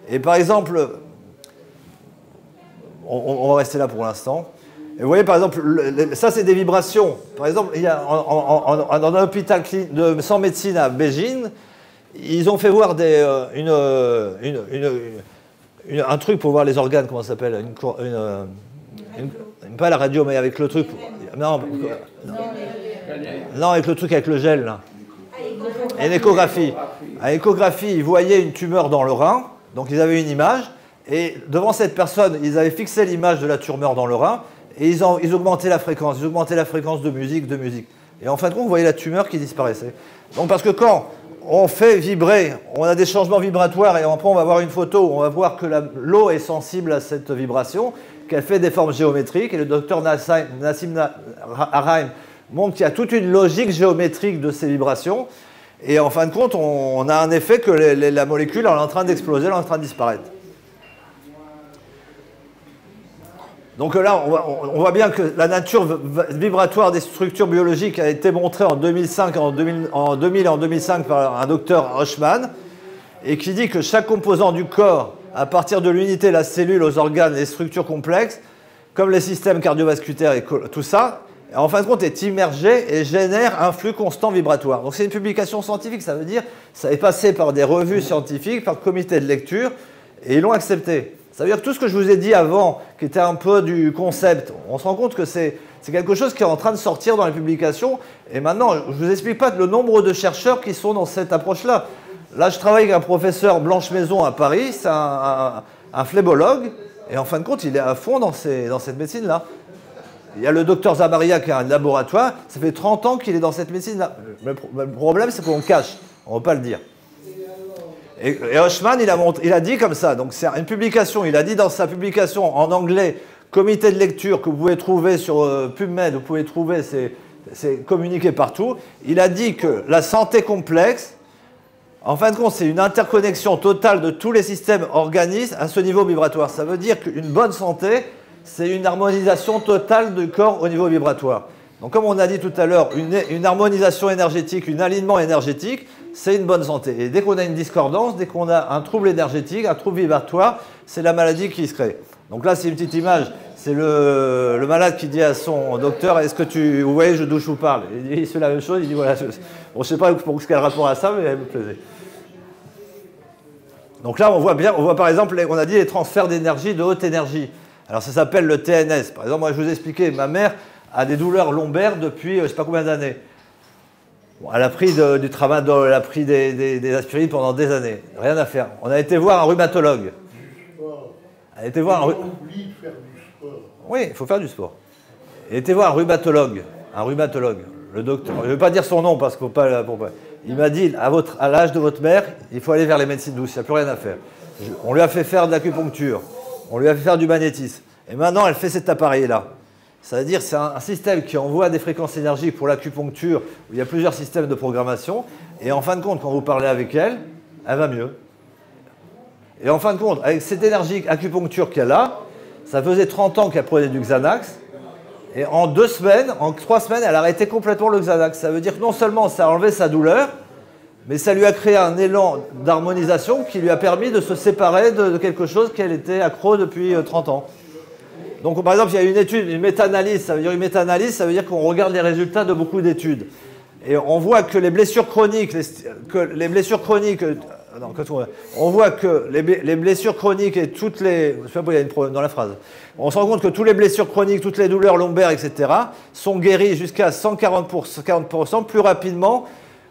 Et par exemple, on va rester là pour l'instant. Et vous voyez, par exemple, ça, c'est des vibrations. Par exemple, il y a, dans un hôpital sans médecine à Beijing, ils ont fait voir un truc pour voir les organes, comment ça s'appelle, pas la radio, mais avec le truc. Non, avec le truc avec le gel, là. Une échographie. À l'échographie, ils voyaient une tumeur dans le rein, donc ils avaient une image, et devant cette personne, ils avaient fixé l'image de la tumeur dans le rein, et ils augmentaient la fréquence, de musique, Et en fin de compte, vous voyez la tumeur qui disparaissait. Donc parce que quand on fait vibrer, on a des changements vibratoires, et après on va voir une photo où on va voir que l'eau est sensible à cette vibration, qu'elle fait des formes géométriques, et le docteur Nassim Haramein montre qu'il y a toute une logique géométrique de ces vibrations, et en fin de compte, on a un effet que la molécule elle est en train d'exploser, elle est en train de disparaître. Donc là, on voit bien que la nature vibratoire des structures biologiques a été montrée en 2000 et en 2005 par un docteur Hochman, et qui dit que chaque composant du corps, à partir de l'unité, la cellule, aux organes, les structures complexes, comme les systèmes cardiovasculaires et tout ça, en fin de compte, est immergé et génère un flux constant vibratoire. Donc c'est une publication scientifique, ça veut dire ça est passé par des revues scientifiques, par comité de lecture, et ils l'ont accepté. Ça veut dire que tout ce que je vous ai dit avant, qui était un peu du concept, on se rend compte que c'est quelque chose qui est en train de sortir dans les publications. Et maintenant, je ne vous explique pas le nombre de chercheurs qui sont dans cette approche-là. Là, je travaille avec un professeur Blanche Maison à Paris, c'est un phlébologue, et en fin de compte, il est à fond dans cette médecine-là. Il y a le docteur Zamaria qui a un laboratoire, ça fait 30 ans qu'il est dans cette médecine-là. Le problème, c'est qu'on cache, on ne veut pas le dire. Et Hochmann, il a dit comme ça, donc c'est une publication, il a dit dans sa publication en anglais, comité de lecture que vous pouvez trouver sur PubMed, vous pouvez trouver, c'est communiqué partout, il a dit que la santé complexe, en fin de compte, c'est une interconnexion totale de tous les systèmes organismes à ce niveau vibratoire. Ça veut dire qu'une bonne santé, c'est une harmonisation totale du corps au niveau vibratoire. Donc comme on a dit tout à l'heure, une harmonisation énergétique, un alignement énergétique, c'est une bonne santé. Et dès qu'on a une discordance, dès qu'on a un trouble énergétique, un trouble vibratoire, c'est la maladie qui se crée. Donc là, c'est une petite image. C'est le malade qui dit à son docteur, est-ce que vous voyez d'où je vous parle? Il fait la même chose, il dit voilà, bon, je ne sais pas pour quel rapport à ça, mais elle me plaisait. Donc là, on voit par exemple, on a dit les transferts d'énergie de haute énergie. Alors ça s'appelle le TNS. Par exemple, moi je vous ai expliqué, ma mère a des douleurs lombaires depuis je ne sais pas combien d'années. Bon, elle a pris du tramadol, elle a pris des aspirines pendant des années. Rien à faire. On a été voir un rhumatologue. Elle a été voir oublie de faire du sport. Oui, il faut faire du sport. Elle a été voir un rhumatologue, le docteur. Je ne vais pas dire son nom parce qu'il ne faut pas... Il m'a dit, à l'âge de votre mère, il faut aller vers les médecines douces, il n'y a plus rien à faire. On lui a fait faire de l'acupuncture, on lui a fait faire du magnétisme. Et maintenant, elle fait cet appareil-là. Ça veut dire que c'est un système qui envoie des fréquences énergiques pour l'acupuncture, où il y a plusieurs systèmes de programmation. Et en fin de compte, quand vous parlez avec elle, elle va mieux. Et en fin de compte, avec cette énergie acupuncture qu'elle a, ça faisait 30 ans qu'elle prenait du Xanax. Et en 3 semaines, elle a arrêté complètement le Xanax. Ça veut dire que non seulement ça a enlevé sa douleur, mais ça lui a créé un élan d'harmonisation qui lui a permis de se séparer de quelque chose qu'elle était accro depuis 30 ans. Donc par exemple, il y a une étude, une méta-analyse. Ça veut dire qu'on regarde les résultats de beaucoup d'études. Et on voit que les blessures chroniques, on voit que les blessures chroniques et toutes les... Je sais pas pourquoi il y a une problème dans la phrase. On se rend compte que toutes les blessures chroniques, toutes les douleurs lombaires, etc., sont guéries jusqu'à 140% plus rapidement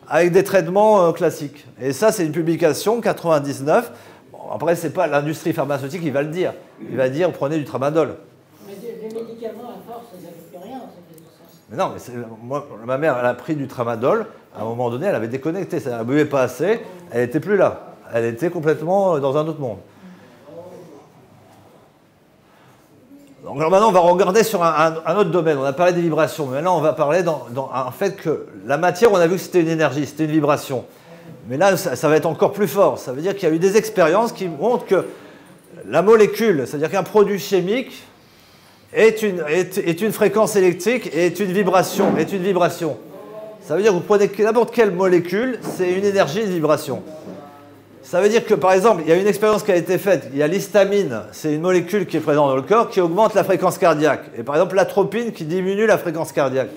avec des traitements classiques. Et ça, c'est une publication, 99. Bon, après, c'est pas l'industrie pharmaceutique qui va le dire. Il va dire, prenez du tramadol. Mais les médicaments, à force, ça ne fait plus rien, ça fait tout ça. Mais non, moi, ma mère, elle a pris du tramadol. À un moment donné, elle avait déconnecté. Elle ne buvait pas assez. Elle n'était plus là. Elle était complètement dans un autre monde. Donc alors maintenant, on va regarder sur un autre domaine. On a parlé des vibrations. Mais maintenant, on va parler dans un fait que la matière, on a vu que c'était une énergie, c'était une vibration. Mais là, ça va être encore plus fort. Ça veut dire qu'il y a eu des expériences qui montrent que la molécule, c'est-à-dire qu'un produit chimique est une fréquence électrique et est une vibration. Ça veut dire que vous prenez n'importe quelle molécule, c'est une énergie, une vibration. Ça veut dire que, par exemple, il y a une expérience qui a été faite. Il y a l'histamine, c'est une molécule qui est présente dans le corps, qui augmente la fréquence cardiaque. Et par exemple, l'atropine qui diminue la fréquence cardiaque.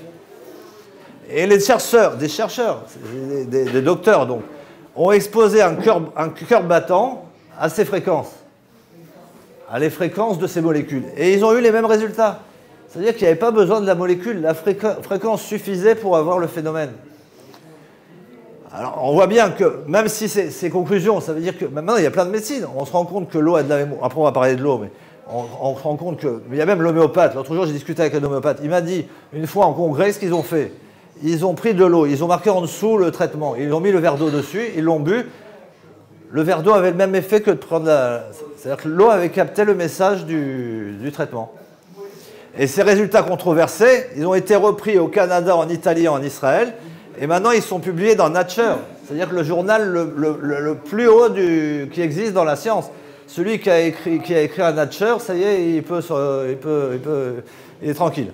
Et des chercheurs, des docteurs donc, ont exposé un cœur battant à ces fréquences, à les fréquences de ces molécules. Et ils ont eu les mêmes résultats. C'est-à-dire qu'il n'y avait pas besoin de la molécule, la fréquence suffisait pour avoir le phénomène. Alors, on voit bien que, même si ces conclusions, ça veut dire que maintenant, il y a plein de médecines. On se rend compte que l'eau a de la mémoire. Après, on va parler de l'eau, mais on se rend compte que... Il y a même l'homéopathe. L'autre jour, j'ai discuté avec un homéopathe. Il m'a dit, une fois en congrès, ce qu'ils ont fait. Ils ont pris de l'eau, ils ont marqué en dessous le traitement. Ils ont mis le verre d'eau dessus, ils l'ont bu. Le verre d'eau avait le même effet que de prendre la... C'est-à-dire que l'eau avait capté le message du traitement. Et ces résultats controversés, ils ont été repris au Canada, en Italie et en Israël. Et maintenant, ils sont publiés dans Nature, c'est-à-dire que le journal le plus haut qui existe dans la science. Celui qui a écrit un Nature, ça y est, il est tranquille.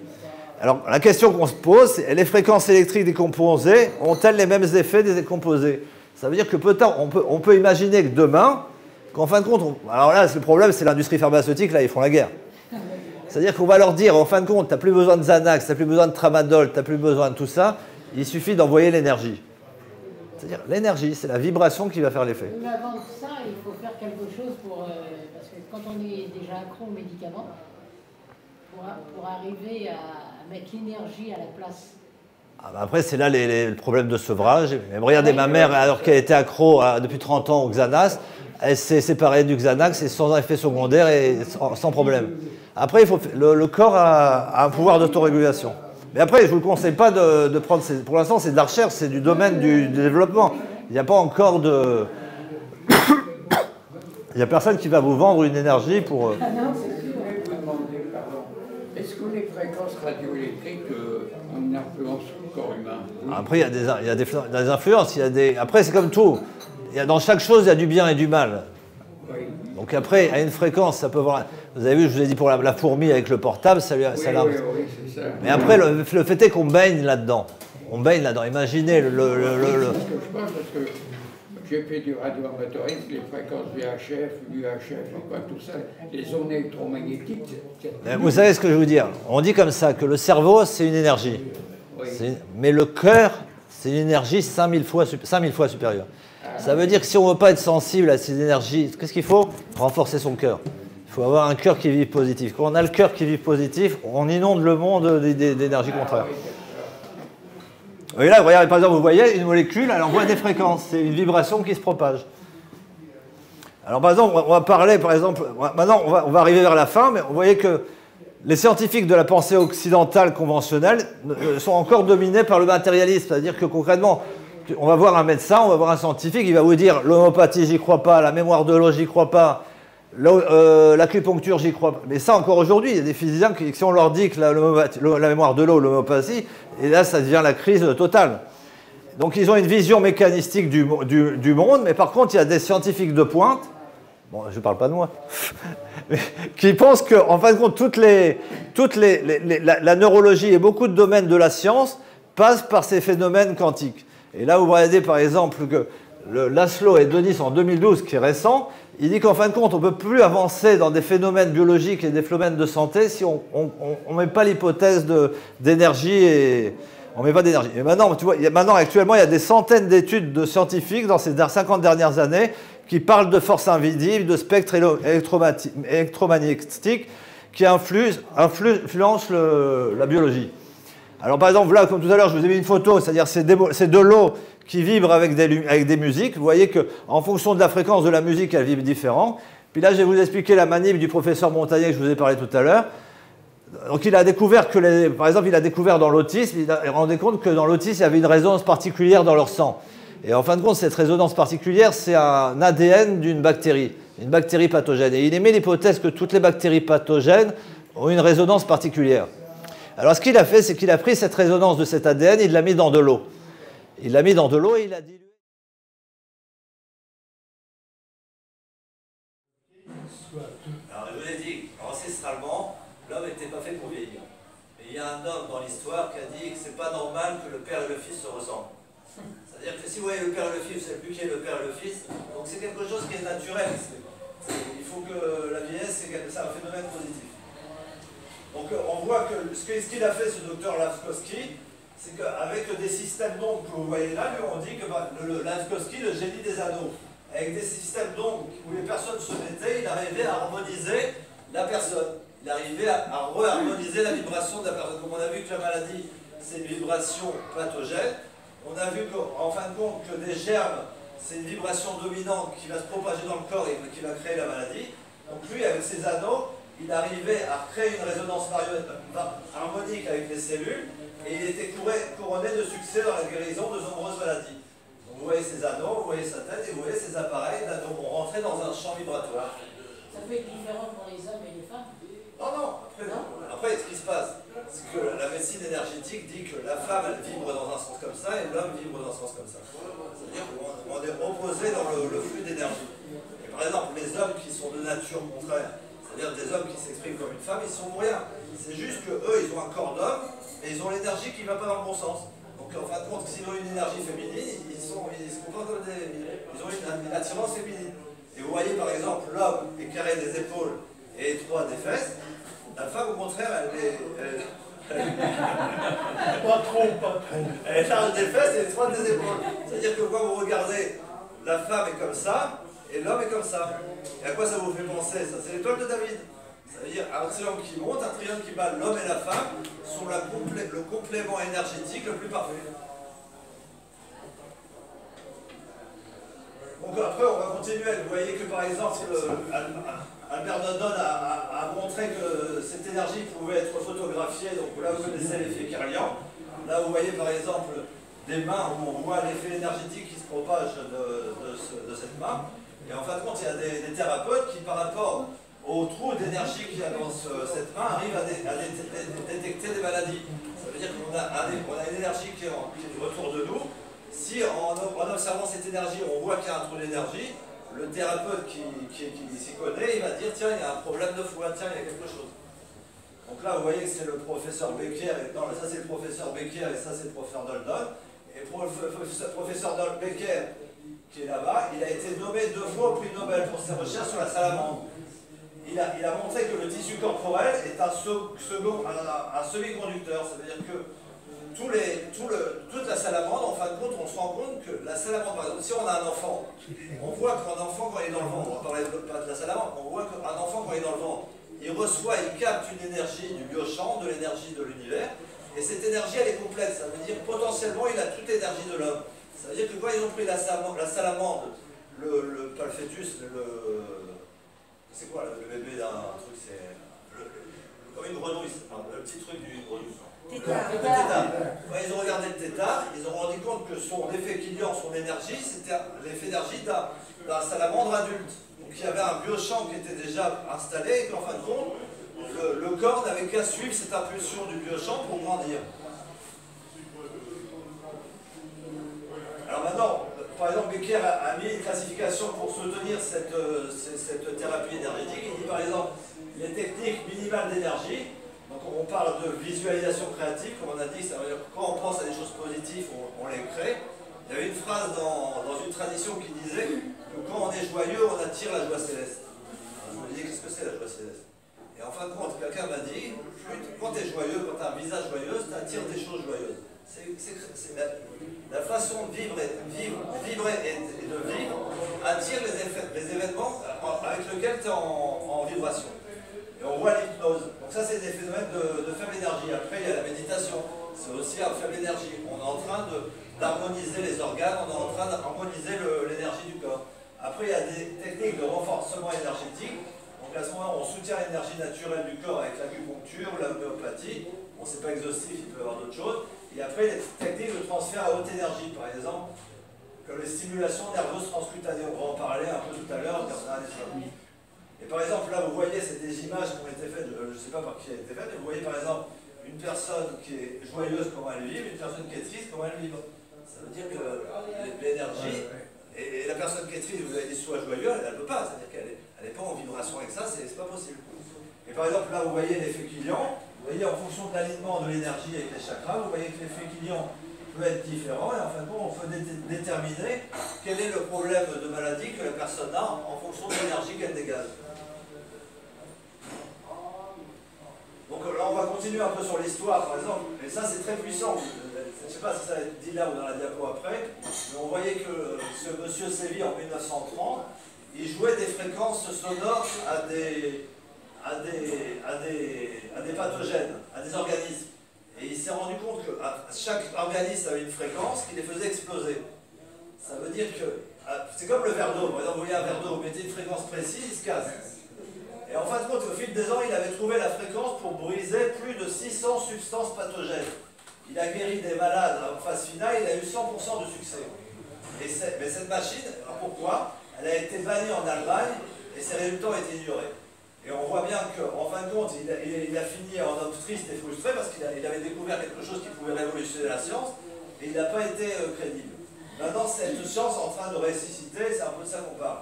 Alors, la question qu'on se pose, c'est les fréquences électriques des composés ont-elles les mêmes effets des composés? Ça veut dire que peut-être, on peut imaginer que demain, qu'en fin de compte, alors là, le problème, c'est l'industrie pharmaceutique, là, ils font la guerre. C'est-à-dire qu'on va leur dire, en fin de compte, tu n'as plus besoin de Xanax, tu n'as plus besoin de Tramadol, tu n'as plus besoin de tout ça. Il suffit d'envoyer l'énergie. C'est-à-dire, l'énergie, c'est la vibration qui va faire l'effet. Mais avant ça, il faut faire quelque chose pour... parce que quand on est déjà accro aux médicaments, pour arriver à mettre l'énergie à la place. Après, c'est là les problèmes de sevrage. Même regardez, ma mère, alors qu'elle était accro depuis 30 ans au Xanax, elle s'est séparée du Xanax et sans effet secondaire et sans problème. Après, le corps a un pouvoir d'autorégulation. Mais après, je ne vous le conseille pas de prendre... Pour l'instant, c'est de la recherche, c'est du domaine du développement. Il n'y a pas encore de... Il n'y a personne qui va vous vendre une énergie pour... Ah non, c'est sûr. Je vais vous demander, pardon. Est-ce que les fréquences radioélectriques ont une influence sur le corps humain? Après, il y a des influences. Après, c'est comme tout. Dans chaque chose, il y a du bien et du mal. Oui. Donc après, à une fréquence, ça peut avoir... Vous avez vu, je vous ai dit pour la fourmi avec le portable, ça Oui, c'est ça. Mais après, le fait est qu'on baigne là-dedans. On baigne là-dedans. Imaginez C'est ce que je pense, parce que j'ai fait du radioamateurisme, les fréquences VHF, UHF, enfin tout ça, les ondes électromagnétiques. Vous savez ce que je veux vous dire? On dit comme ça que le cerveau, c'est une énergie. Oui. Mais le cœur, c'est une énergie 5000 fois supérieure. Ça veut dire que si on ne veut pas être sensible à ces énergies, qu'est-ce qu'il faut? Renforcer son cœur. Il faut avoir un cœur qui vive positif. Quand on a le cœur qui vive positif, on inonde le monde d'énergie contraire. Et là, regardez, par exemple, vous voyez, une molécule, elle envoie des fréquences. C'est une vibration qui se propage. Alors, par exemple, on va parler, par exemple, maintenant, on va arriver vers la fin, mais vous voyez que les scientifiques de la pensée occidentale conventionnelle sont encore dominés par le matérialisme. C'est-à-dire que concrètement, on va voir un médecin, on va voir un scientifique, il va vous dire l'homéopathie, j'y crois pas, la mémoire de l'eau, j'y crois pas, l'acupuncture, j'y crois pas. Mais ça, encore aujourd'hui, il y a des physiciens qui, si on leur dit que la mémoire de l'eau, l'homéopathie, et là, ça devient la crise totale. Donc, ils ont une vision mécanistique du monde, mais par contre, il y a des scientifiques de pointe, bon, je ne parle pas de moi, qui pensent qu'en fin de compte, la neurologie et beaucoup de domaines de la science passent par ces phénomènes quantiques. Et là, vous voyez par exemple que Laszlo et Denis en 2012, qui est récent, il dit qu'en fin de compte, on ne peut plus avancer dans des phénomènes biologiques et des phénomènes de santé si on ne met pas l'hypothèse d'énergie et on met pas d'énergie. Et maintenant, tu vois, actuellement, il y a des centaines d'études de scientifiques dans ces 50 dernières années qui parlent de forces invisibles, de spectres électromagnétiques qui influencent la biologie. Alors par exemple, là, comme tout à l'heure, je vous ai mis une photo, c'est-à-dire c'est de l'eau qui vibre avec des musiques. Vous voyez qu'en fonction de la fréquence de la musique, elle vibre différent. Puis là, je vais vous expliquer la manip du professeur Montagnier que je vous ai parlé tout à l'heure. Donc il a découvert que, par exemple, il a découvert dans l'autisme, il a rendu compte que dans l'autisme, il y avait une résonance particulière dans leur sang. Et en fin de compte, cette résonance particulière, c'est un ADN d'une bactérie, une bactérie pathogène. Et il émet l'hypothèse que toutes les bactéries pathogènes ont une résonance particulière. Alors, ce qu'il a fait, c'est qu'il a pris cette résonance de cet ADN, il l'a mis dans de l'eau. Il l'a mis dans de l'eau et il a dilué. Alors, je vous ai dit, ancestralement, l'homme n'était pas fait pour vieillir. Mais il y a un homme dans l'histoire qui a dit que c'est pas normal que le père et le fils se ressemblent. C'est-à-dire que si vous voyez le père et le fils, vous ne savez plus qui est le père et le fils. Donc, c'est quelque chose qui est naturel. Il faut que la vieillesse, c'est un phénomène positif. Donc on voit que ce qu'il a fait, ce docteur Laszkowski, c'est qu'avec des systèmes d'ondes que vous voyez là, lui on dit que Laszkowski, le génie des anneaux, avec des systèmes d'ondes où les personnes se mettaient, il arrivait à harmoniser la personne. Il arrivait à re-harmoniser la vibration de la personne. Comme on a vu que la maladie, c'est une vibration pathogène, on a vu qu'en fin de compte que des germes, c'est une vibration dominante qui va se propager dans le corps et qui va créer la maladie. Donc lui, avec ses anneaux, il arrivait à créer une résonance harmonique avec les cellules et il était couronné de succès dans la guérison de nombreuses maladies. Donc vous voyez ses anneaux, vous voyez sa tête et vous voyez ses appareils d'anneaux vont rentrer dans un champ vibratoire. Ça peut être différent pour les hommes et les femmes? Non. Après, ce qui se passe, c'est que la médecine énergétique dit que la femme, elle vibre dans un sens comme ça et l'homme vibre dans un sens comme ça. C'est-à-dire qu'on est opposé dans le flux d'énergie. Et par exemple, les hommes qui sont de nature contraire, c'est-à-dire des hommes qui s'expriment comme une femme, ils sont pour rien. C'est juste qu'eux, ils ont un corps d'homme et ils ont l'énergie qui ne va pas dans le bon sens. Donc en fin de compte, s'ils ont une énergie féminine, ils se comportent comme ils ont une attirance féminine. Et vous voyez par exemple, l'homme est carré des épaules et étroit des fesses. La femme, au contraire, elle est Pas trop. elle est large des fesses et étroite des épaules. C'est-à-dire que quand vous regardez, la femme est comme ça et l'homme est comme ça. Et à quoi ça vous fait penser ça? C'est l'étoile de David. Ça veut dire un triangle qui monte, un triangle qui bat l'homme et la femme sont le complément énergétique le plus parfait. Donc après, on va continuer. Vous voyez que par exemple, Albert Nodon a montré que cette énergie pouvait être photographiée. Donc là, vous connaissez l'effet Kirlian. Là, vous voyez par exemple des mains où on voit l'effet énergétique qui se propage de cette main. Et en fin de compte, il y a des thérapeutes qui, par rapport au trou d'énergie qu'il y a dans cette main, arrivent à détecter des maladies. Ça veut dire qu'on a une énergie qui est autour de nous. Si en observant cette énergie, on voit qu'il y a un trou d'énergie, le thérapeute qui s'y connaît, il va dire tiens, il y a un problème de foie, tiens, il y a quelque chose. Donc là, vous voyez que c'est le professeur Becker, non, ça c'est le professeur Becker et ça c'est le professeur Doldon. Et le professeur Becker, qui est là-bas, il a été nommé 2 fois au prix Nobel pour ses recherches sur la salamandre. Il a montré que le tissu corporel est un semi-conducteur, ça veut dire que toute la salamandre, en fin de compte, on se rend compte que la salamandre, par exemple, si on a un enfant, on voit qu'un enfant, quand il est dans le ventre, on va parler pas de la salamandre, on voit qu'un enfant, quand il est dans le ventre, il capte une énergie du biochamp, de l'énergie de l'univers, et cette énergie, elle est complète. Ça veut dire potentiellement, il a toute l'énergie de l'homme. Ça veut dire que quand ils ont pris la salamandre, pas le fœtus, c'est quoi le bébé d'un truc, c'est comme une grenouille, le petit truc d'une grenouille. Le tétard. Quand ils ont regardé le tétard, ils ont rendu compte que son effet Killian, son énergie, c'était l'effet d'énergie d'un salamandre adulte. Donc il y avait un biochamp qui était déjà installé et qu'en fin de compte, le corps n'avait qu'à suivre cette impulsion du biochamp pour grandir. Alors maintenant, par exemple, Becker a mis une classification pour soutenir cette thérapie énergétique. Il dit par exemple les techniques minimales d'énergie. Donc on parle de visualisation créative, comme on a dit, ça veut dire que quand on pense à des choses positives, on les crée. Il y avait une phrase dans une tradition qui disait que quand on est joyeux, on attire la joie céleste. Alors, je me disais, qu'est-ce que c'est la joie céleste? Et en fin de compte, quelqu'un m'a dit, quand tu es joyeux, quand tu as un visage joyeux, tu attires des choses joyeuses. C'est la façon de vibrer et de vivre attire les événements avec lesquels tu es en vibration. Et on voit l'hypnose. Donc ça, c'est des phénomènes de faible énergie. Après, il y a la méditation. C'est aussi un faible énergie. On est en train d'harmoniser les organes, on est en train d'harmoniser l'énergie du corps. Après, il y a des techniques de renforcement énergétique. Donc à ce moment-là, on soutient l'énergie naturelle du corps avec l'acupuncture, l'homéopathie. Bon, c'est pas exhaustif, il peut y avoir d'autres choses. Et après, les techniques de transfert à haute énergie, par exemple, comme les stimulations nerveuses transcutanées. On va en parler un peu tout à l'heure, et par exemple, là, vous voyez, c'est des images qui ont été faites, je ne sais pas par qui a été faites, mais vous voyez par exemple une personne qui est joyeuse, comment elle vibre, une personne qui est triste, comment elle vibre. Ça veut dire que l'énergie, et la personne qui est triste, vous avez dit soit joyeuse, elle ne peut pas, c'est-à-dire qu'elle n'est pas en vibration avec ça, c'est pas possible. Et par exemple, là, vous voyez l'effet Killian, vous voyez en fonction de l'alignement de l'énergie avec les chakras, vous voyez que l'effet Killian peut être différent, et en fin de compte, on peut déterminer quel est le problème de maladie que la personne a en fonction de l'énergie qu'elle dégage. Donc là, on va continuer un peu sur l'histoire, par exemple, et ça c'est très puissant. Je ne sais pas si ça va être dit là ou dans la diapo après, mais on voyait que ce monsieur Séville en 1930, il jouait des fréquences sonores à des pathogènes, à des organismes. Et il s'est rendu compte que chaque organisme avait une fréquence qui les faisait exploser. Ça veut dire que, c'est comme le verre d'eau, par exemple, vous voyez un verre d'eau, vous mettez une fréquence précise, il se casse. Et en fin de compte, au fil des ans, il avait trouvé la fréquence pour briser plus de 600 substances pathogènes. Il a guéri des malades en phase finale, il a eu 100% de succès. Mais cette machine, pourquoi? Elle a été bannie en Allemagne et ses résultats ont été ignorés. Et on voit bien qu'en fin de compte, il a fini en homme triste et frustré parce qu'il avait découvert quelque chose qui pouvait révolutionner la science et il n'a pas été crédible. Maintenant, cette science est en train de ressusciter, c'est un peu de ça qu'on parle.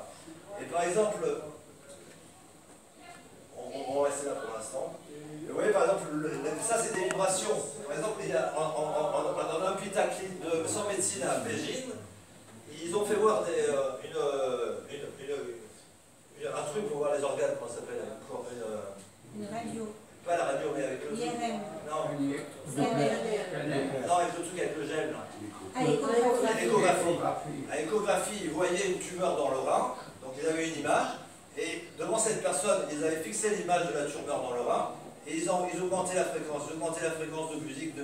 Et par exemple, on va rester là pour l'instant. Vous voyez, par exemple, ça c'est des vibrations. Par exemple, il y a, dans un hôpital sans médecine à Beijing, ils ont fait voir un truc pour voir les organes, comment ça s'appelle? Une radio. Pas la radio, mais avec le truc. IRM. Non. IRM. Non, avec le truc avec le gel. À l'échographie. À l'échographie, ils voyaient une tumeur dans le rein, donc ils avaient une image, Et devant cette personne, ils avaient fixé l'image de la tumeur dans le rein, et ils augmentaient la fréquence de musique,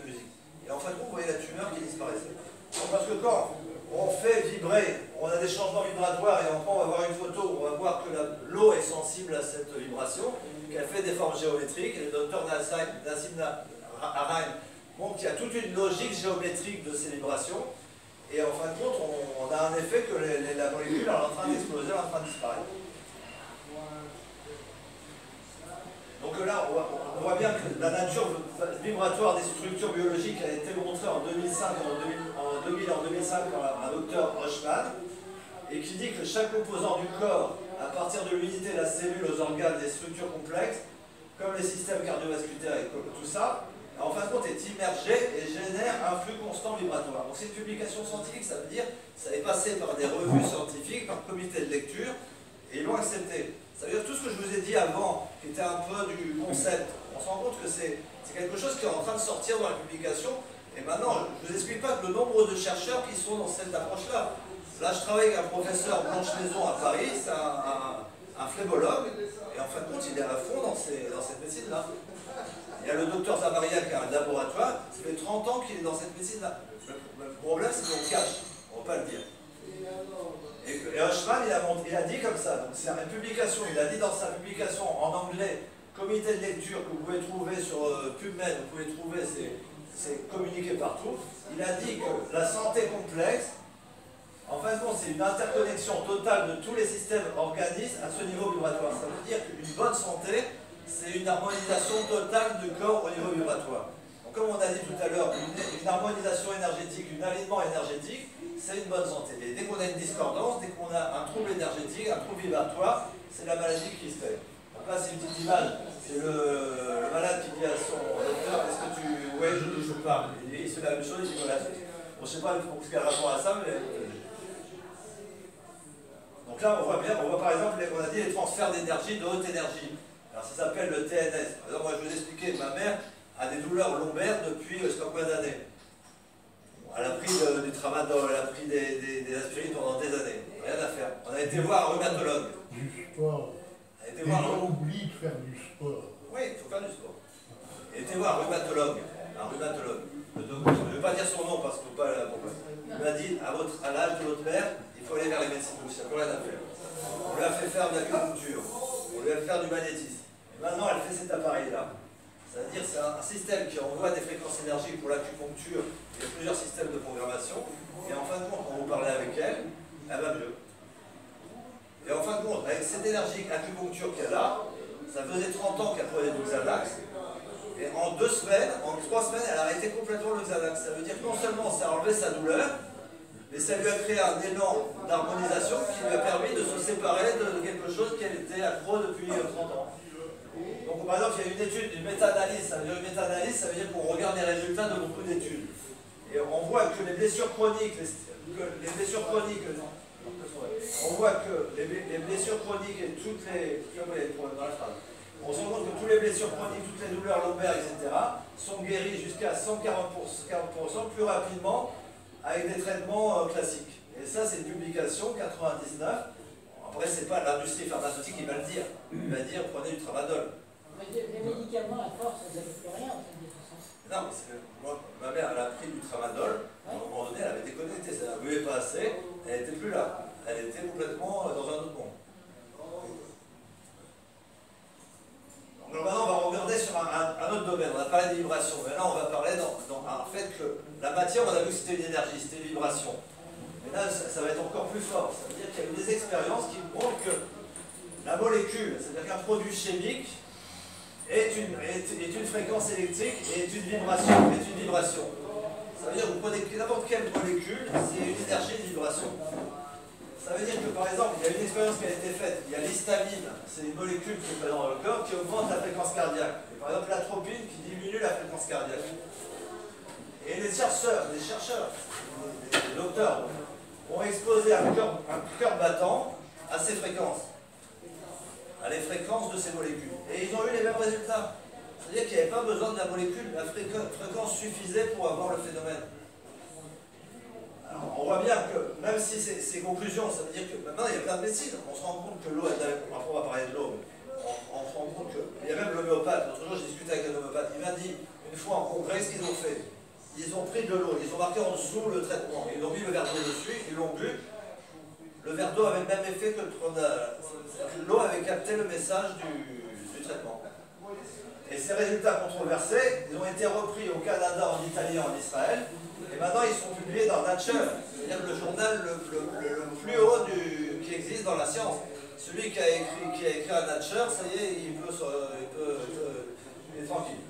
Et en fait, vous voyez la tumeur qui disparaissait. Donc, parce que quand on fait vibrer, on a des changements vibratoires, et enfin on va voir une photo où on va voir que l'eau est sensible à cette vibration, qu'elle fait des formes géométriques, et le docteur Nassim Haramein montre qu'il y a toute une logique géométrique de ces vibrations, et en fin de compte, on a un effet que la molécule est en train d'exploser, en train de disparaître. Donc là, on voit bien que la nature vibratoire des structures biologiques a été montrée en 2005 par un docteur Hochmann, et qui dit que chaque composant du corps, à partir de l'unité de la cellule aux organes des structures complexes, comme les systèmes cardiovasculaires et tout ça, en fin de compte est immergé et génère un flux constant vibratoire. Donc c'est une publication scientifique, ça veut dire que ça est passé par des revues scientifiques, par comité de lecture, et ils l'ont accepté. Ça veut dire que tout ce que je vous ai dit avant, qui était un peu du concept, on se rend compte que c'est quelque chose qui est en train de sortir dans la publication. Et maintenant, je ne vous explique pas que le nombre de chercheurs qui sont dans cette approche-là. Là, je travaille avec un professeur Blanche-Maison à Paris, c'est un phlébologue, et en fin de compte, il est à fond dans cette médecine-là. Il y a le docteur Zamaria qui a un laboratoire, ça fait 30 ans qu'il est dans cette médecine-là. Le problème, c'est qu'on le cache, on ne va pas le dire. Et Hochmann, il a dit comme ça, donc c'est une publication, il a dit dans sa publication en anglais, comité de lecture que vous pouvez trouver sur PubMed, vous pouvez trouver, c'est communiqué partout, il a dit que la santé complexe, en fin de compte, c'est une interconnexion totale de tous les systèmes organismes à ce niveau vibratoire. Ça veut dire qu'une bonne santé, c'est une harmonisation totale du corps au niveau vibratoire. Donc, comme on a dit tout à l'heure, une harmonisation énergétique, un alignement énergétique, c'est une bonne santé. Et dès qu'on a une discordance, dès qu'on a un trouble énergétique, un trouble vibratoire, c'est la maladie qui se fait. Donc là, c'est une petite image. C'est le malade qui dit à son docteur, est-ce que tu... Oui, je parle. Il fait la même chose, il dit voilà. Bon, je ne sais pas ce qu'il y a rapport à ça, mais... Donc là, on voit par exemple, on a dit les transferts d'énergie, de haute énergie. Alors ça s'appelle le TNS. Alors, moi, je vais vous expliquer, ma mère a des douleurs lombaires depuis je ne sais pas combien d'années. Elle a pris du tramadol, elle a pris des aspirines pendant des années. Rien à faire. On a été voir un rhumatologue. Du sport. Les gens oublient de faire du sport. Oui, il faut faire du sport. Elle a été voir un rhumatologue. Je ne vais pas dire son nom parce qu'il ne faut pas la comprendre. Il m'a dit, à l'âge de votre mère, il faut aller vers les médecines douces, il n'y a plus rien à faire. On lui a fait faire de l'acupuncture, on lui a fait faire du magnétisme. Et maintenant, elle fait cet appareil-là. C'est-à-dire c'est un système qui envoie des fréquences énergiques pour l'acupuncture. Il y a plusieurs systèmes de programmation. Et en fin de compte, quand vous parlez avec elle, elle va mieux. Et en fin de compte, avec cette énergie acupuncture qu'elle a, ça faisait 30 ans qu'elle prenait du Xanax. Et en 2 semaines, en 3 semaines, elle a arrêté complètement le Xanax. Ça veut dire que non seulement ça a enlevé sa douleur, mais ça lui a créé un élan d'harmonisation qui lui a permis de se séparer de quelque chose qu'elle était accro depuis 30 ans. Donc par exemple, il y a une étude, une méta-analyse. Ça veut dire une méta-analyse, ça veut dire qu'on regarde les résultats de beaucoup d'études. Et on voit que les blessures chroniques, on voit que les blessures chroniques et toutes les... On se rend compte que toutes les blessures chroniques, toutes les douleurs lombaires, etc., sont guéries jusqu'à 140% plus rapidement avec des traitements classiques. Et ça, c'est une publication, 99. Après, c'est pas l'industrie pharmaceutique qui va le dire. Il va dire, prenez du tramadol. Les médicaments, à force, ça ne fait plus rien, en fait, de toute façon. Non, parce que moi, ma mère, elle a pris du tramadol. À un moment donné, elle avait déconnecté. Ça ne buvait pas assez. Elle n'était plus là. Elle était complètement dans un autre monde. Donc maintenant, on va regarder sur un autre domaine. On a parlé des vibrations. Maintenant, on va parler dans un fait que la matière, on a vu que c'était une énergie, c'était une vibration. Mais là, ça va être encore plus fort. Ça veut dire qu'il y a eu des expériences qui montrent que la molécule, c'est-à-dire qu'un produit chimique, est une fréquence électrique et est une vibration. Ça veut dire que vous prenez n'importe quelle molécule, c'est une énergie de vibration. Ça veut dire que par exemple, il y a une expérience qui a été faite, il y a l'histamine, c'est une molécule qui est présente dans le corps qui augmente la fréquence cardiaque. Et par exemple, l'atropine qui diminue la fréquence cardiaque. Et les chercheurs, des docteurs, ont exposé un cœur battant à ces fréquences, à les fréquences de ces molécules. Et ils ont eu les mêmes résultats. C'est-à-dire qu'il n'y avait pas besoin de la molécule, la fréquence suffisait pour avoir le phénomène. Alors, on voit bien que même si ces conclusions, ça veut dire que maintenant il y a plein de médecines, on se rend compte que l'eau, après on va parler de l'eau, mais on se rend compte qu'il y a même l'homéopathe. L'autre jour j'ai discuté avec un homéopathe, il m'a dit une fois en congrès ce qu'ils ont fait. Ils ont pris de l'eau, ils ont marqué en dessous le traitement, ils ont mis le verre d'eau dessus, ils l'ont bu. Le verre d'eau avait le même effet que l'eau avait capté le message du traitement. Et ces résultats controversés, ils ont été repris au Canada, en Italie, en Israël, et maintenant ils sont publiés dans Nature, c'est-à-dire le journal le plus haut qui existe dans la science. Celui qui a écrit à Nature, ça y est, il est tranquille.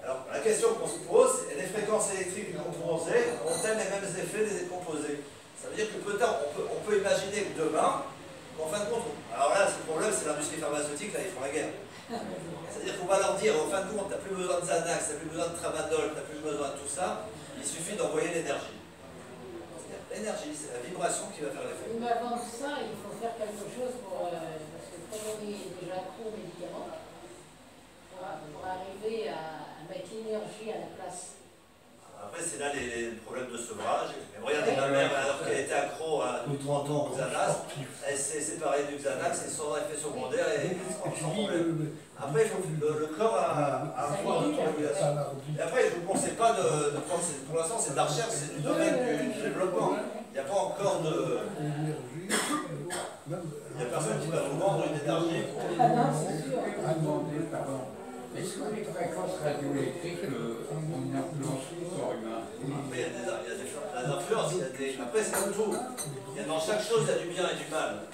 Alors, la question qu'on se pose, c'est les fréquences électriques du composé ont-elles les mêmes effets des composés? Ça veut dire que peut-être on peut imaginer que demain, qu'en fin de compte, alors là, le problème, c'est l'industrie pharmaceutique, là, ils font la guerre. C'est-à-dire qu'on va leur dire, en fin de compte, tu n'as plus besoin de Xanax, tu n'as plus besoin de Tramadol, tu n'as plus besoin de tout ça, il suffit d'envoyer l'énergie. L'énergie, c'est la vibration qui va faire l'effet. Mais avant ça, il faut faire quelque chose pour. Parce que comme on est déjà accro aux médicaments, pour arriver à mettre l'énergie à la place. Après, c'est là les problèmes de sevrage. Mais regardez, ma mère, alors qu'elle était accro à 30 ans au Xanax, elle s'est séparée du Xanax et son effet secondaire est sans problème. Après, le corps a un point de régulation. Et après, je ne vous conseille pas de prendre. Pour l'instant, c'est de la recherche, c'est du domaine du développement. Il n'y a pas encore de. Il n'y a personne qui va vous vendre une énergie. Ah non, c'est sûr. Est-ce que les fréquences radioélectriques ont une influence sur le corps humain? Après, il y a des influences, après c'est comme tout. Dans chaque chose, il y a du bien et du mal.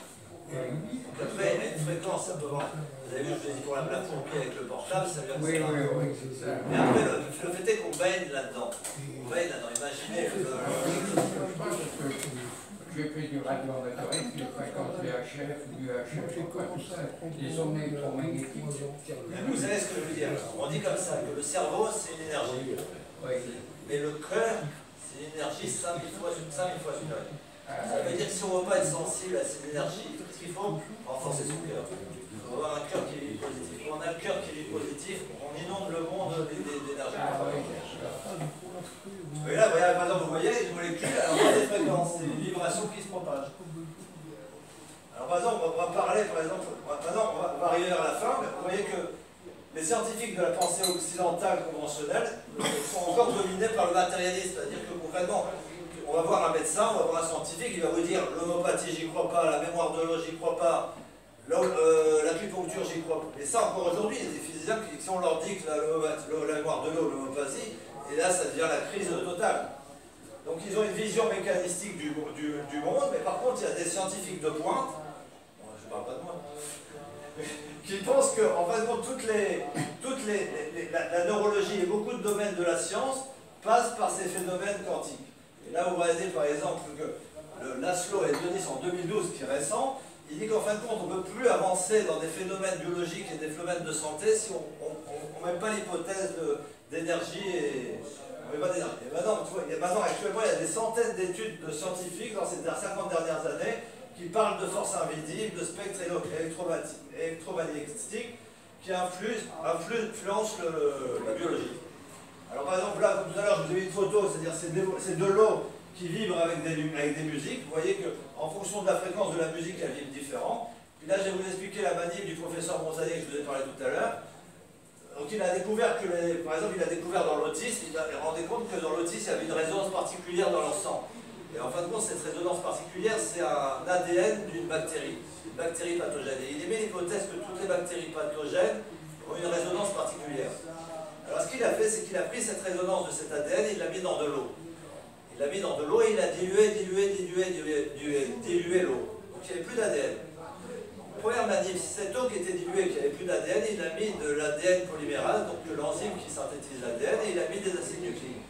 Donc après, il y a une fréquence, ça peut voir. Vous avez vu, je vous ai dit pour la fourmi avec le portable, ça vient de ça. Oui, c'est ça. Mais après, le fait est qu'on baigne là-dedans. On baigne là-dedans. Imaginez J'ai fait du radioamateur, les fréquences VHF, UHF, tout ça, les ondes électromagnétiques. Mais vous savez ce que je veux dire? On dit comme ça, que le cerveau, c'est une énergie. Oui. Mais le cœur, c'est une énergie 5000 fois supérieure. Ça veut dire que si on ne veut pas être sensible à cette énergie, qu'est-ce qu'il faut? Renforcer son cœur. Il faut avoir un cœur qui est positif. Quand on a le cœur qui est positif, on inonde le monde d'énergie. Et là, par exemple, vous voyez, les molécules, alors on a des fréquences, c'est une vibration qui se propage. Alors par exemple, on va parler, maintenant on va arriver à la fin, mais vous voyez que les scientifiques de la pensée occidentale conventionnelle sont encore dominés par le matérialisme, c'est-à-dire que concrètement, on va voir un médecin, on va voir un scientifique, il va vous dire l'homéopathie, j'y crois pas, la mémoire de l'eau, j'y crois pas, l'acupuncture, j'y crois pas. Et ça, encore aujourd'hui, il y a des physiciens qui, si on leur dit que la mémoire de l'eau, l'homéopathie, et là, ça devient la crise totale. Donc, ils ont une vision mécanistique du monde, mais par contre, il y a des scientifiques de pointe, bon, je ne parle pas de moi, qui pensent qu'en fin de compte, la neurologie et beaucoup de domaines de la science passent par ces phénomènes quantiques. Et là, vous voyez par exemple que Laszlo et Denis en 2012, qui est récent, il dit qu'en fin de compte, on ne peut plus avancer dans des phénomènes biologiques et des phénomènes de santé si on ne met pas l'hypothèse d'énergie et on met pas d'énergie. Et maintenant, actuellement, il y a des centaines d'études de scientifiques dans ces 50 dernières années qui parlent de forces invisibles, de spectres électromagnétiques qui influencent la biologie. Alors par exemple, là, comme tout à l'heure, je vous ai mis une photo, c'est-à-dire c'est de l'eau qui vibre avec des musiques. Vous voyez qu'en fonction de la fréquence de la musique, elle vibre différent. Puis là, je vais vous expliquer la manip du professeur Monzanier que je vous ai parlé tout à l'heure. Donc il a découvert par exemple, il a découvert dans l'autisme, il rendait compte que dans l'autisme, il y avait une résonance particulière dans leur sang. Et en fin de compte, cette résonance particulière, c'est un ADN d'une bactérie pathogène. Et il émet l'hypothèse que toutes les bactéries pathogènes ont une résonance particulière. Alors ce qu'il a fait, c'est qu'il a pris cette résonance de cet ADN et il l'a mis dans de l'eau. Il l'a mis dans de l'eau et il a dilué l'eau. Donc il n'y avait plus d'ADN. Première manip, cette eau qui était diluée, qui n'avait plus d'ADN, il a mis de l'ADN polymérase, donc de l'enzyme qui synthétise l'ADN, et il a mis des acides nucléiques.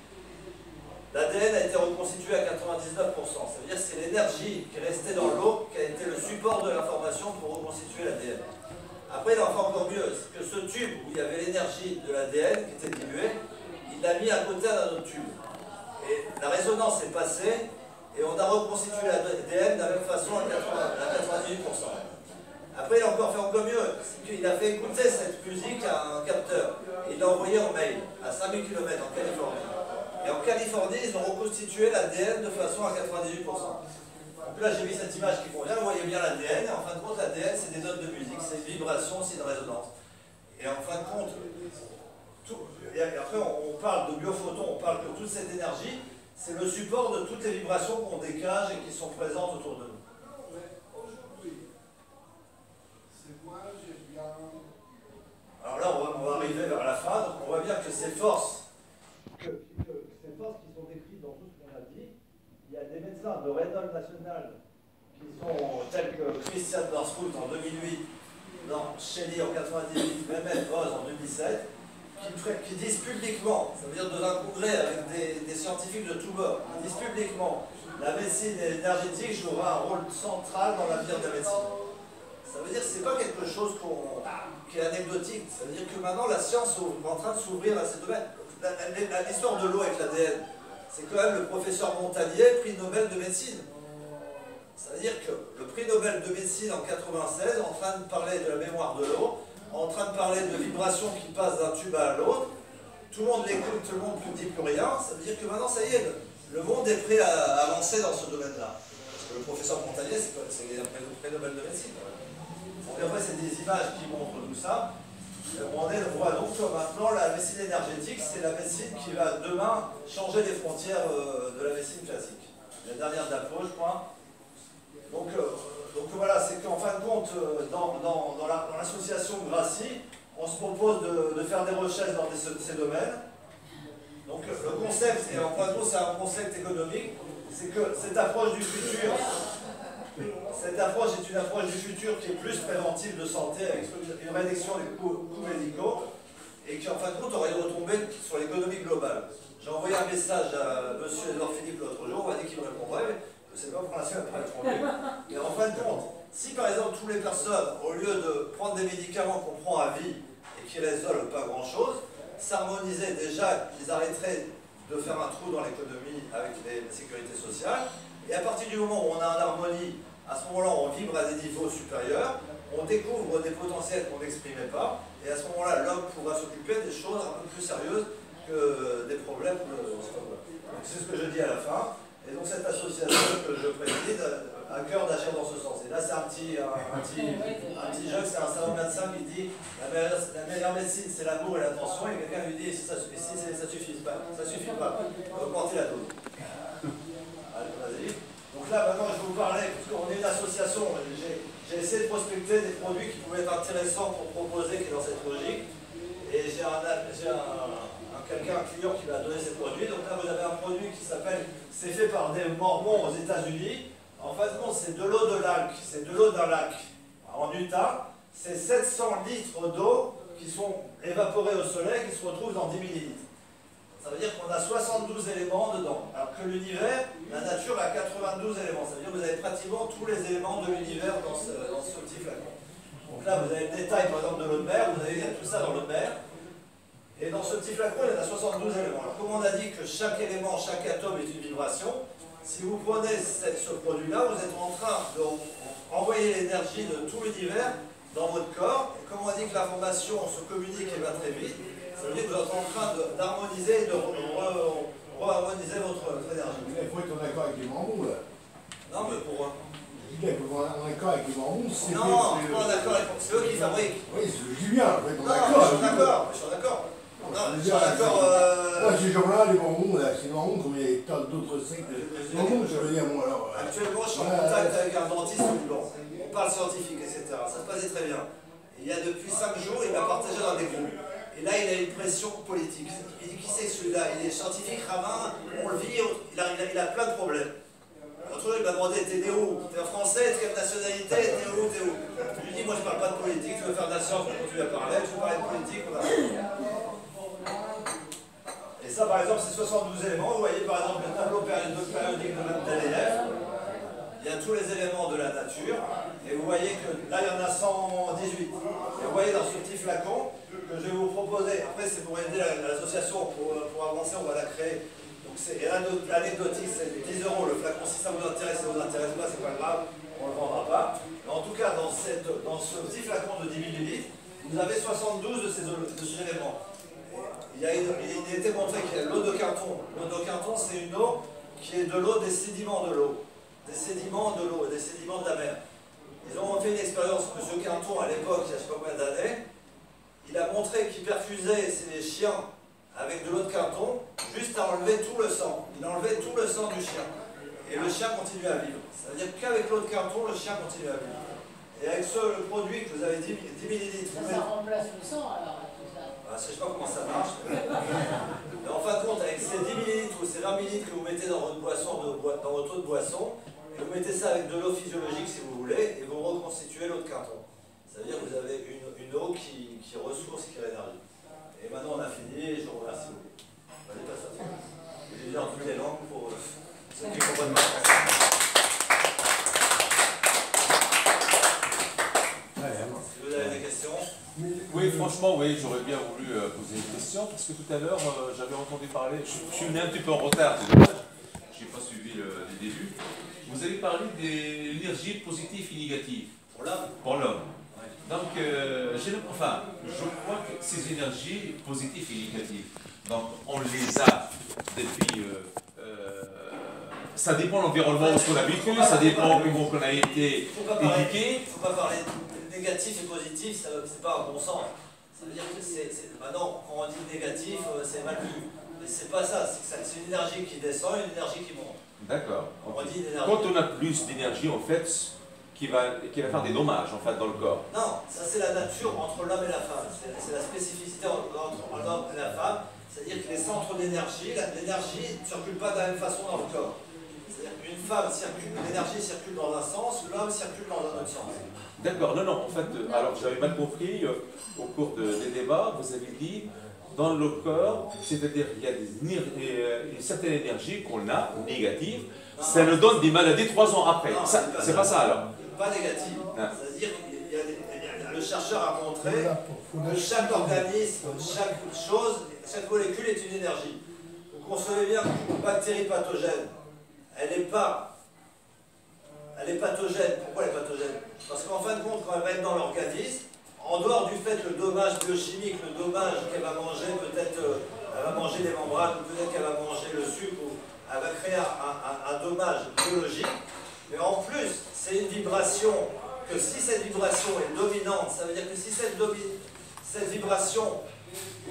L'ADN a été reconstitué à 99%. Ça veut dire que c'est l'énergie qui est restée dans l'eau qui a été le support de l'information pour reconstituer l'ADN. Après, il en fait encore mieux, c'est que ce tube où il y avait l'énergie de l'ADN qui était diluée, il l'a mis à côté d'un autre tube. Et la résonance est passée, et on a reconstitué l'ADN de la même façon à 98%. Après, il a encore mieux, c'est qu'il a fait écouter cette musique à un capteur. Et il l'a envoyé en mail à 5000 km en Californie. Et en Californie, ils ont reconstitué l'ADN de façon à 98%. Donc là, j'ai mis cette image qui convient, vous voyez bien l'ADN, et en fin de compte, l'ADN, c'est des notes de musique, c'est une vibration, c'est une résonance. Et en fin de compte, et après, on parle de biophotons, on parle que toute cette énergie, c'est le support de toutes les vibrations qu'on dégage et qui sont présentes autour de nous. Alors là, on va arriver vers la fin, donc on voit bien que ces forces, qui sont décrites dans tout ce qu'on a dit, il y a des médecins de Rénol National qui sont tels que Christian Northwood en 2008, Shelley en 98, Mehmet Oz en 2017, qui disent publiquement, ça veut dire dans un congrès avec des scientifiques de tous bords, ils disent publiquement la médecine énergétique jouera un rôle central dans l'avenir de la médecine. Ça veut dire que ce n'est pas quelque chose qui est anecdotique, ça veut dire que maintenant la science est en train de s'ouvrir à ces domaines. L'histoire de l'eau avec l'ADN, c'est quand même le professeur Montagnier, prix Nobel de médecine. Ça veut dire que le prix Nobel de médecine en 1996, en train de parler de la mémoire de l'eau, en train de parler de vibrations qui passent d'un tube à l'autre, tout le monde l'écoute, tout le monde ne dit plus rien, ça veut dire que maintenant, ça y est, le monde est prêt à avancer dans ce domaine-là. Parce que le professeur Montagnier, c'est un prix Nobel de médecine. Et après, c'est des images qui montrent tout ça. On voit donc que maintenant, la médecine énergétique, c'est la médecine qui va demain changer les frontières de la médecine classique. La dernière d'Apollo, je crois. Donc voilà, c'est qu'en fin de compte, dans l'association Gracie, on se propose de faire des recherches dans ces domaines. Donc le concept, et en fin de compte, c'est un concept économique, c'est que cette approche du futur, cette approche est une approche du futur qui est plus préventive de santé, avec une réduction des coûts médicaux, et qui en fin de compte aurait une retombée sur l'économie globale. J'ai envoyé un message à M. Edouard Philippe l'autre jour, on m'a dit qu'il me répondrait, mais je ne sais pas pour l'instant, il n'a pas répondu. Mais en fin de compte, si par exemple toutes les personnes, au lieu de prendre des médicaments qu'on prend à vie et qui résolvent pas grand-chose, s'harmonisaient déjà, ils arrêteraient de faire un trou dans l'économie avec les sécurités sociales, et à partir du moment où on a une harmonie, à ce moment-là on vibre à des niveaux supérieurs, on découvre des potentiels qu'on n'exprimait pas, et à ce moment-là l'homme pourra s'occuper des choses un peu plus sérieuses que des problèmes. C'est ce que je dis à la fin. Et donc cette association que je préside a à cœur d'agir dans ce sens. Et là c'est un petit jeune, c'est un savant médecin qui dit la meilleure médecine c'est l'amour et l'attention, et quelqu'un lui dit si ça suffit pas, augmenter la dose. Allez, vas-y. Donc là maintenant je vais vous parler, parce qu'on est une association, j'ai essayé de prospecter des produits qui pouvaient être intéressants pour proposer, qui est dans cette logique. Et j'ai quelqu'un, un client qui m'a donné ces produits. Donc là, vous avez un produit qui s'appelle, c'est fait par des Mormons aux États-Unis. En fait, non, c'est de l'eau de lac. C'est de l'eau d'un lac en Utah. C'est 700 litres d'eau qui sont évaporés au soleil, qui se retrouvent dans 10 millilitres. Ça veut dire qu'on a 72 éléments dedans. Alors que l'univers, la nature a 92 éléments. Ça veut dire que vous avez pratiquement tous les éléments de l'univers dans ce petit flacon. Donc là, vous avez le détail, par exemple, de l'eau de mer. Vous avez tout ça dans l'eau de mer. Et dans ce petit flacon, il y en a 72 éléments. Alors, comme on a dit que chaque élément, chaque atome est une vibration, si vous prenez ce produit-là, vous êtes en train d'envoyer l'énergie de tout l'univers dans votre corps. Et comme on a dit que l'information se communique et va très vite, ça veut dire que vous êtes en train d'harmoniser et de re-harmoniser votre énergie. Il faut être en accord avec les Mormons, là. Non, mais pour... Il faut être en accord avec les Mormons, c'est... Non, je suis pas en accord avec... C'est eux qui fabriquent. Oui, c'est ce que je dis bien, faut être en Non, accord. je suis d'accord. Non, je suis d'accord. Moi, ces gens-là, les Mormons, là, c'est les Mormons comme il y a d'autres sectes. Les Mormons, je veux dire, moi, alors... Actuellement, je suis en contact avec un dentiste au Liban. On parle scientifique, etc. Ça se passait très bien. Et il y a depuis 5 jours, il m'a partagé dans des groupes. Et là, il a une pression politique. Il dit, qui c'est celui-là? Il est scientifique, rabbin, on le vit, il a plein de problèmes. L'autre jour, il m'a demandé, t'es né où? T'es français? T'es quelle nationalité? T'es où? Je lui dis, moi, je parle pas de politique, tu veux faire de la science, on continue à parler, tu veux parler de politique, on a... Et ça, par exemple, c'est 72 éléments. Vous voyez, par exemple, le tableau périodique de Mendeleïev. Il y a tous les éléments de la nature. Et vous voyez que là, il y en a 118. Et vous voyez dans ce petit flacon que je vais vous proposer. Après, c'est pour aider l'association pour avancer, on va la créer. Donc, l'anecdotique, c'est 10 € le flacon. Si ça vous intéresse, ça ne vous intéresse pas, c'est pas grave, on ne le vendra pas. Mais en tout cas, dans ce petit flacon de 10 millilitres, vous avez 72 de ces éléments. il a été montré qu'il y a l'eau de Quinton. L'eau de Quinton, c'est une eau qui est de l'eau des sédiments de l'eau. Des sédiments de l'eau, des sédiments de la mer. Ils ont fait une expérience, M. Quinton, à l'époque, il y a je ne sais pas combien d'années, il a montré qu'il perfusait ses chiens avec de l'eau de Quinton, juste à enlever tout le sang. Il enlevait tout le sang du chien. Et le chien continue à vivre. Ça veut dire qu'avec l'eau de Quinton, le chien continue à vivre. Et avec le produit que vous avez 10 millilitres... Ça remplace le sang alors, tout ça. Je ne sais pas comment ça marche. Mais en fin de compte, avec ces 10 millilitres ou ces 20 millilitres que vous mettez dans votre boisson, dans votre eau de boisson, et vous mettez ça avec de l'eau physiologique si vous voulez, et vous reconstituez l'eau de Quinton. Ça veut dire que vous avez une eau qui ressource, qui réénergie. Et maintenant on a fini, et je vous remercie beaucoup. Vas-y, passe à toi. J'ai dit en toutes les langues pour ceux qui comprennent pas français. Si vous avez des questions. Oui, franchement, oui, j'aurais bien voulu poser une question, parce que tout à l'heure, j'avais entendu parler, je suis venu un petit peu en retard, c'est dommage, je n'ai pas suivi les débuts. Vous avez parlé de l'énergie positive et négative. Pour l'homme. Pour l'homme. Donc, je crois que ces énergies positives et négatives, donc on les a depuis... ça dépend de l'environnement où on a vécu, ça dépend comment on a été éduqué. Il ne faut pas parler de négatif et positif, c'est pas un bon sens. Ça veut dire que maintenant, quand on dit négatif, c'est mal vu. Mais c'est pas ça, c'est une énergie qui descend et une énergie qui monte. D'accord. Quand on a plus d'énergie, en fait, qui va faire des dommages en fait, dans le corps. Non, ça c'est la nature entre l'homme et la femme. C'est la spécificité entre l'homme et la femme. C'est-à-dire que les centres d'énergie, l'énergie ne circule pas de la même façon dans le corps. C'est-à-dire qu'une femme circule, l'énergie circule dans un sens, l'homme circule dans un autre sens. D'accord, non, en fait, alors j'avais mal compris, au cours des débats, vous avez dit, dans le corps, c'est-à-dire qu'il y a une certaine énergie qu'on a, négative, ça nous donne des maladies 3 ans après. C'est pas ça alors? Pas négative. C'est-à-dire que le chercheur a montré que chaque organisme, chaque chose, chaque molécule est une énergie. Vous concevez bien qu'une bactérie pathogène, elle n'est pathogène. Pourquoi elle est pathogène? Parce qu'en fin de compte, quand elle va être dans l'organisme, en dehors du fait le dommage biochimique, le dommage qu'elle va manger, peut-être elle va manger des membranes, peut-être qu'elle va manger le sucre, ou elle va créer un dommage biologique. Mais en plus, c'est une vibration, que si cette vibration est dominante, ça veut dire que si cette vibration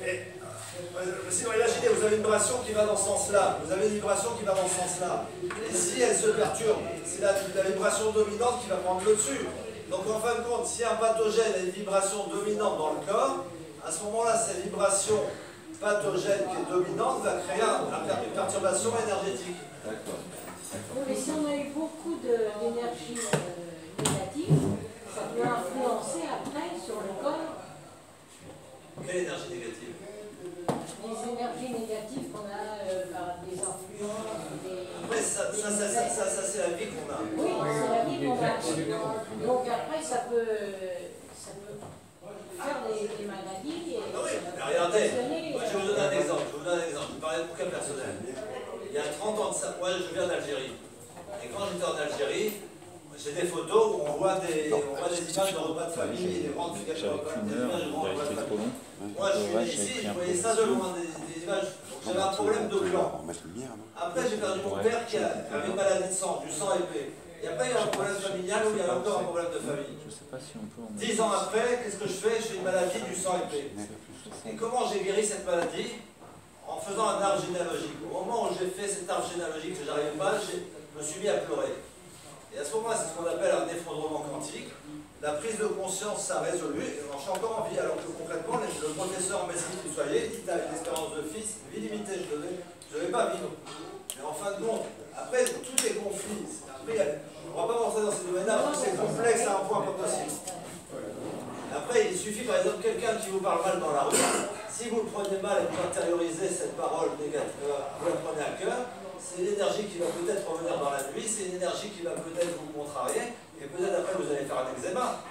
est... Imaginez, vous avez une vibration qui va dans ce sens-là, vous avez une vibration qui va dans ce sens-là. Et si elle se perturbe, c'est la vibration dominante qui va prendre le dessus. Donc en fin de compte, si un pathogène a une vibration dominante dans le corps, à ce moment-là, cette vibration pathogène qui est dominante va créer une perturbation énergétique. D'accord. Oui, mais si on a eu beaucoup d'énergie négative, ça peut influencer après sur le corps. Quelle énergie négative? Les énergies négatives qu'on a par des influences, Après, ça c'est la vie qu'on a. Oui, c'est la vie qu'on a. Donc après, ça peut faire des maladies. Et oui, mais regardez, moi, je vais vous donner un exemple. Je vais parler de mon cas personnel. Il y a 30 ans de ça, moi je viens d'Algérie. Et quand j'étais en Algérie, j'ai des photos où on voit des images de repas de famille et des grandes images de repas de famille. Moi je suis né ici, je voyais ça de loin, des images. Donc j'avais un problème de clan. Après j'ai perdu mon père qui avait une maladie de sang, du sang épais. Il n'y a pas eu un problème familial ou il y avait encore un problème de famille. 10 ans après, qu'est-ce que je fais? Je fais une maladie du sang épais. Et comment j'ai guéri cette maladie? En faisant un arbre généalogique. Au moment où j'ai fait cet arbre généalogique que je n'arrivais pas, je me suis mis à pleurer. Et à ce moment-là, c'est ce qu'on appelle un effondrement quantique. La prise de conscience, ça a résolu, et je suis encore en vie, alors que concrètement, le professeur en médecine que vous soyez, dit avec une espérance de vie limitée, je ne devais pas vivre. Mais en fin de compte, après, tous les conflits, après, on ne va pas rentrer dans ces domaines-là, parce que c'est complexe à un point pas possible. Après, il suffit par exemple quelqu'un qui vous parle mal dans la rue, si vous le prenez mal et que vous intériorisez cette parole négative, vous la prenez à cœur, c'est l'énergie qui va peut-être revenir dans la nuit, c'est une énergie qui va peut-être vous contrarier, et peut-être après vous allez faire un eczéma.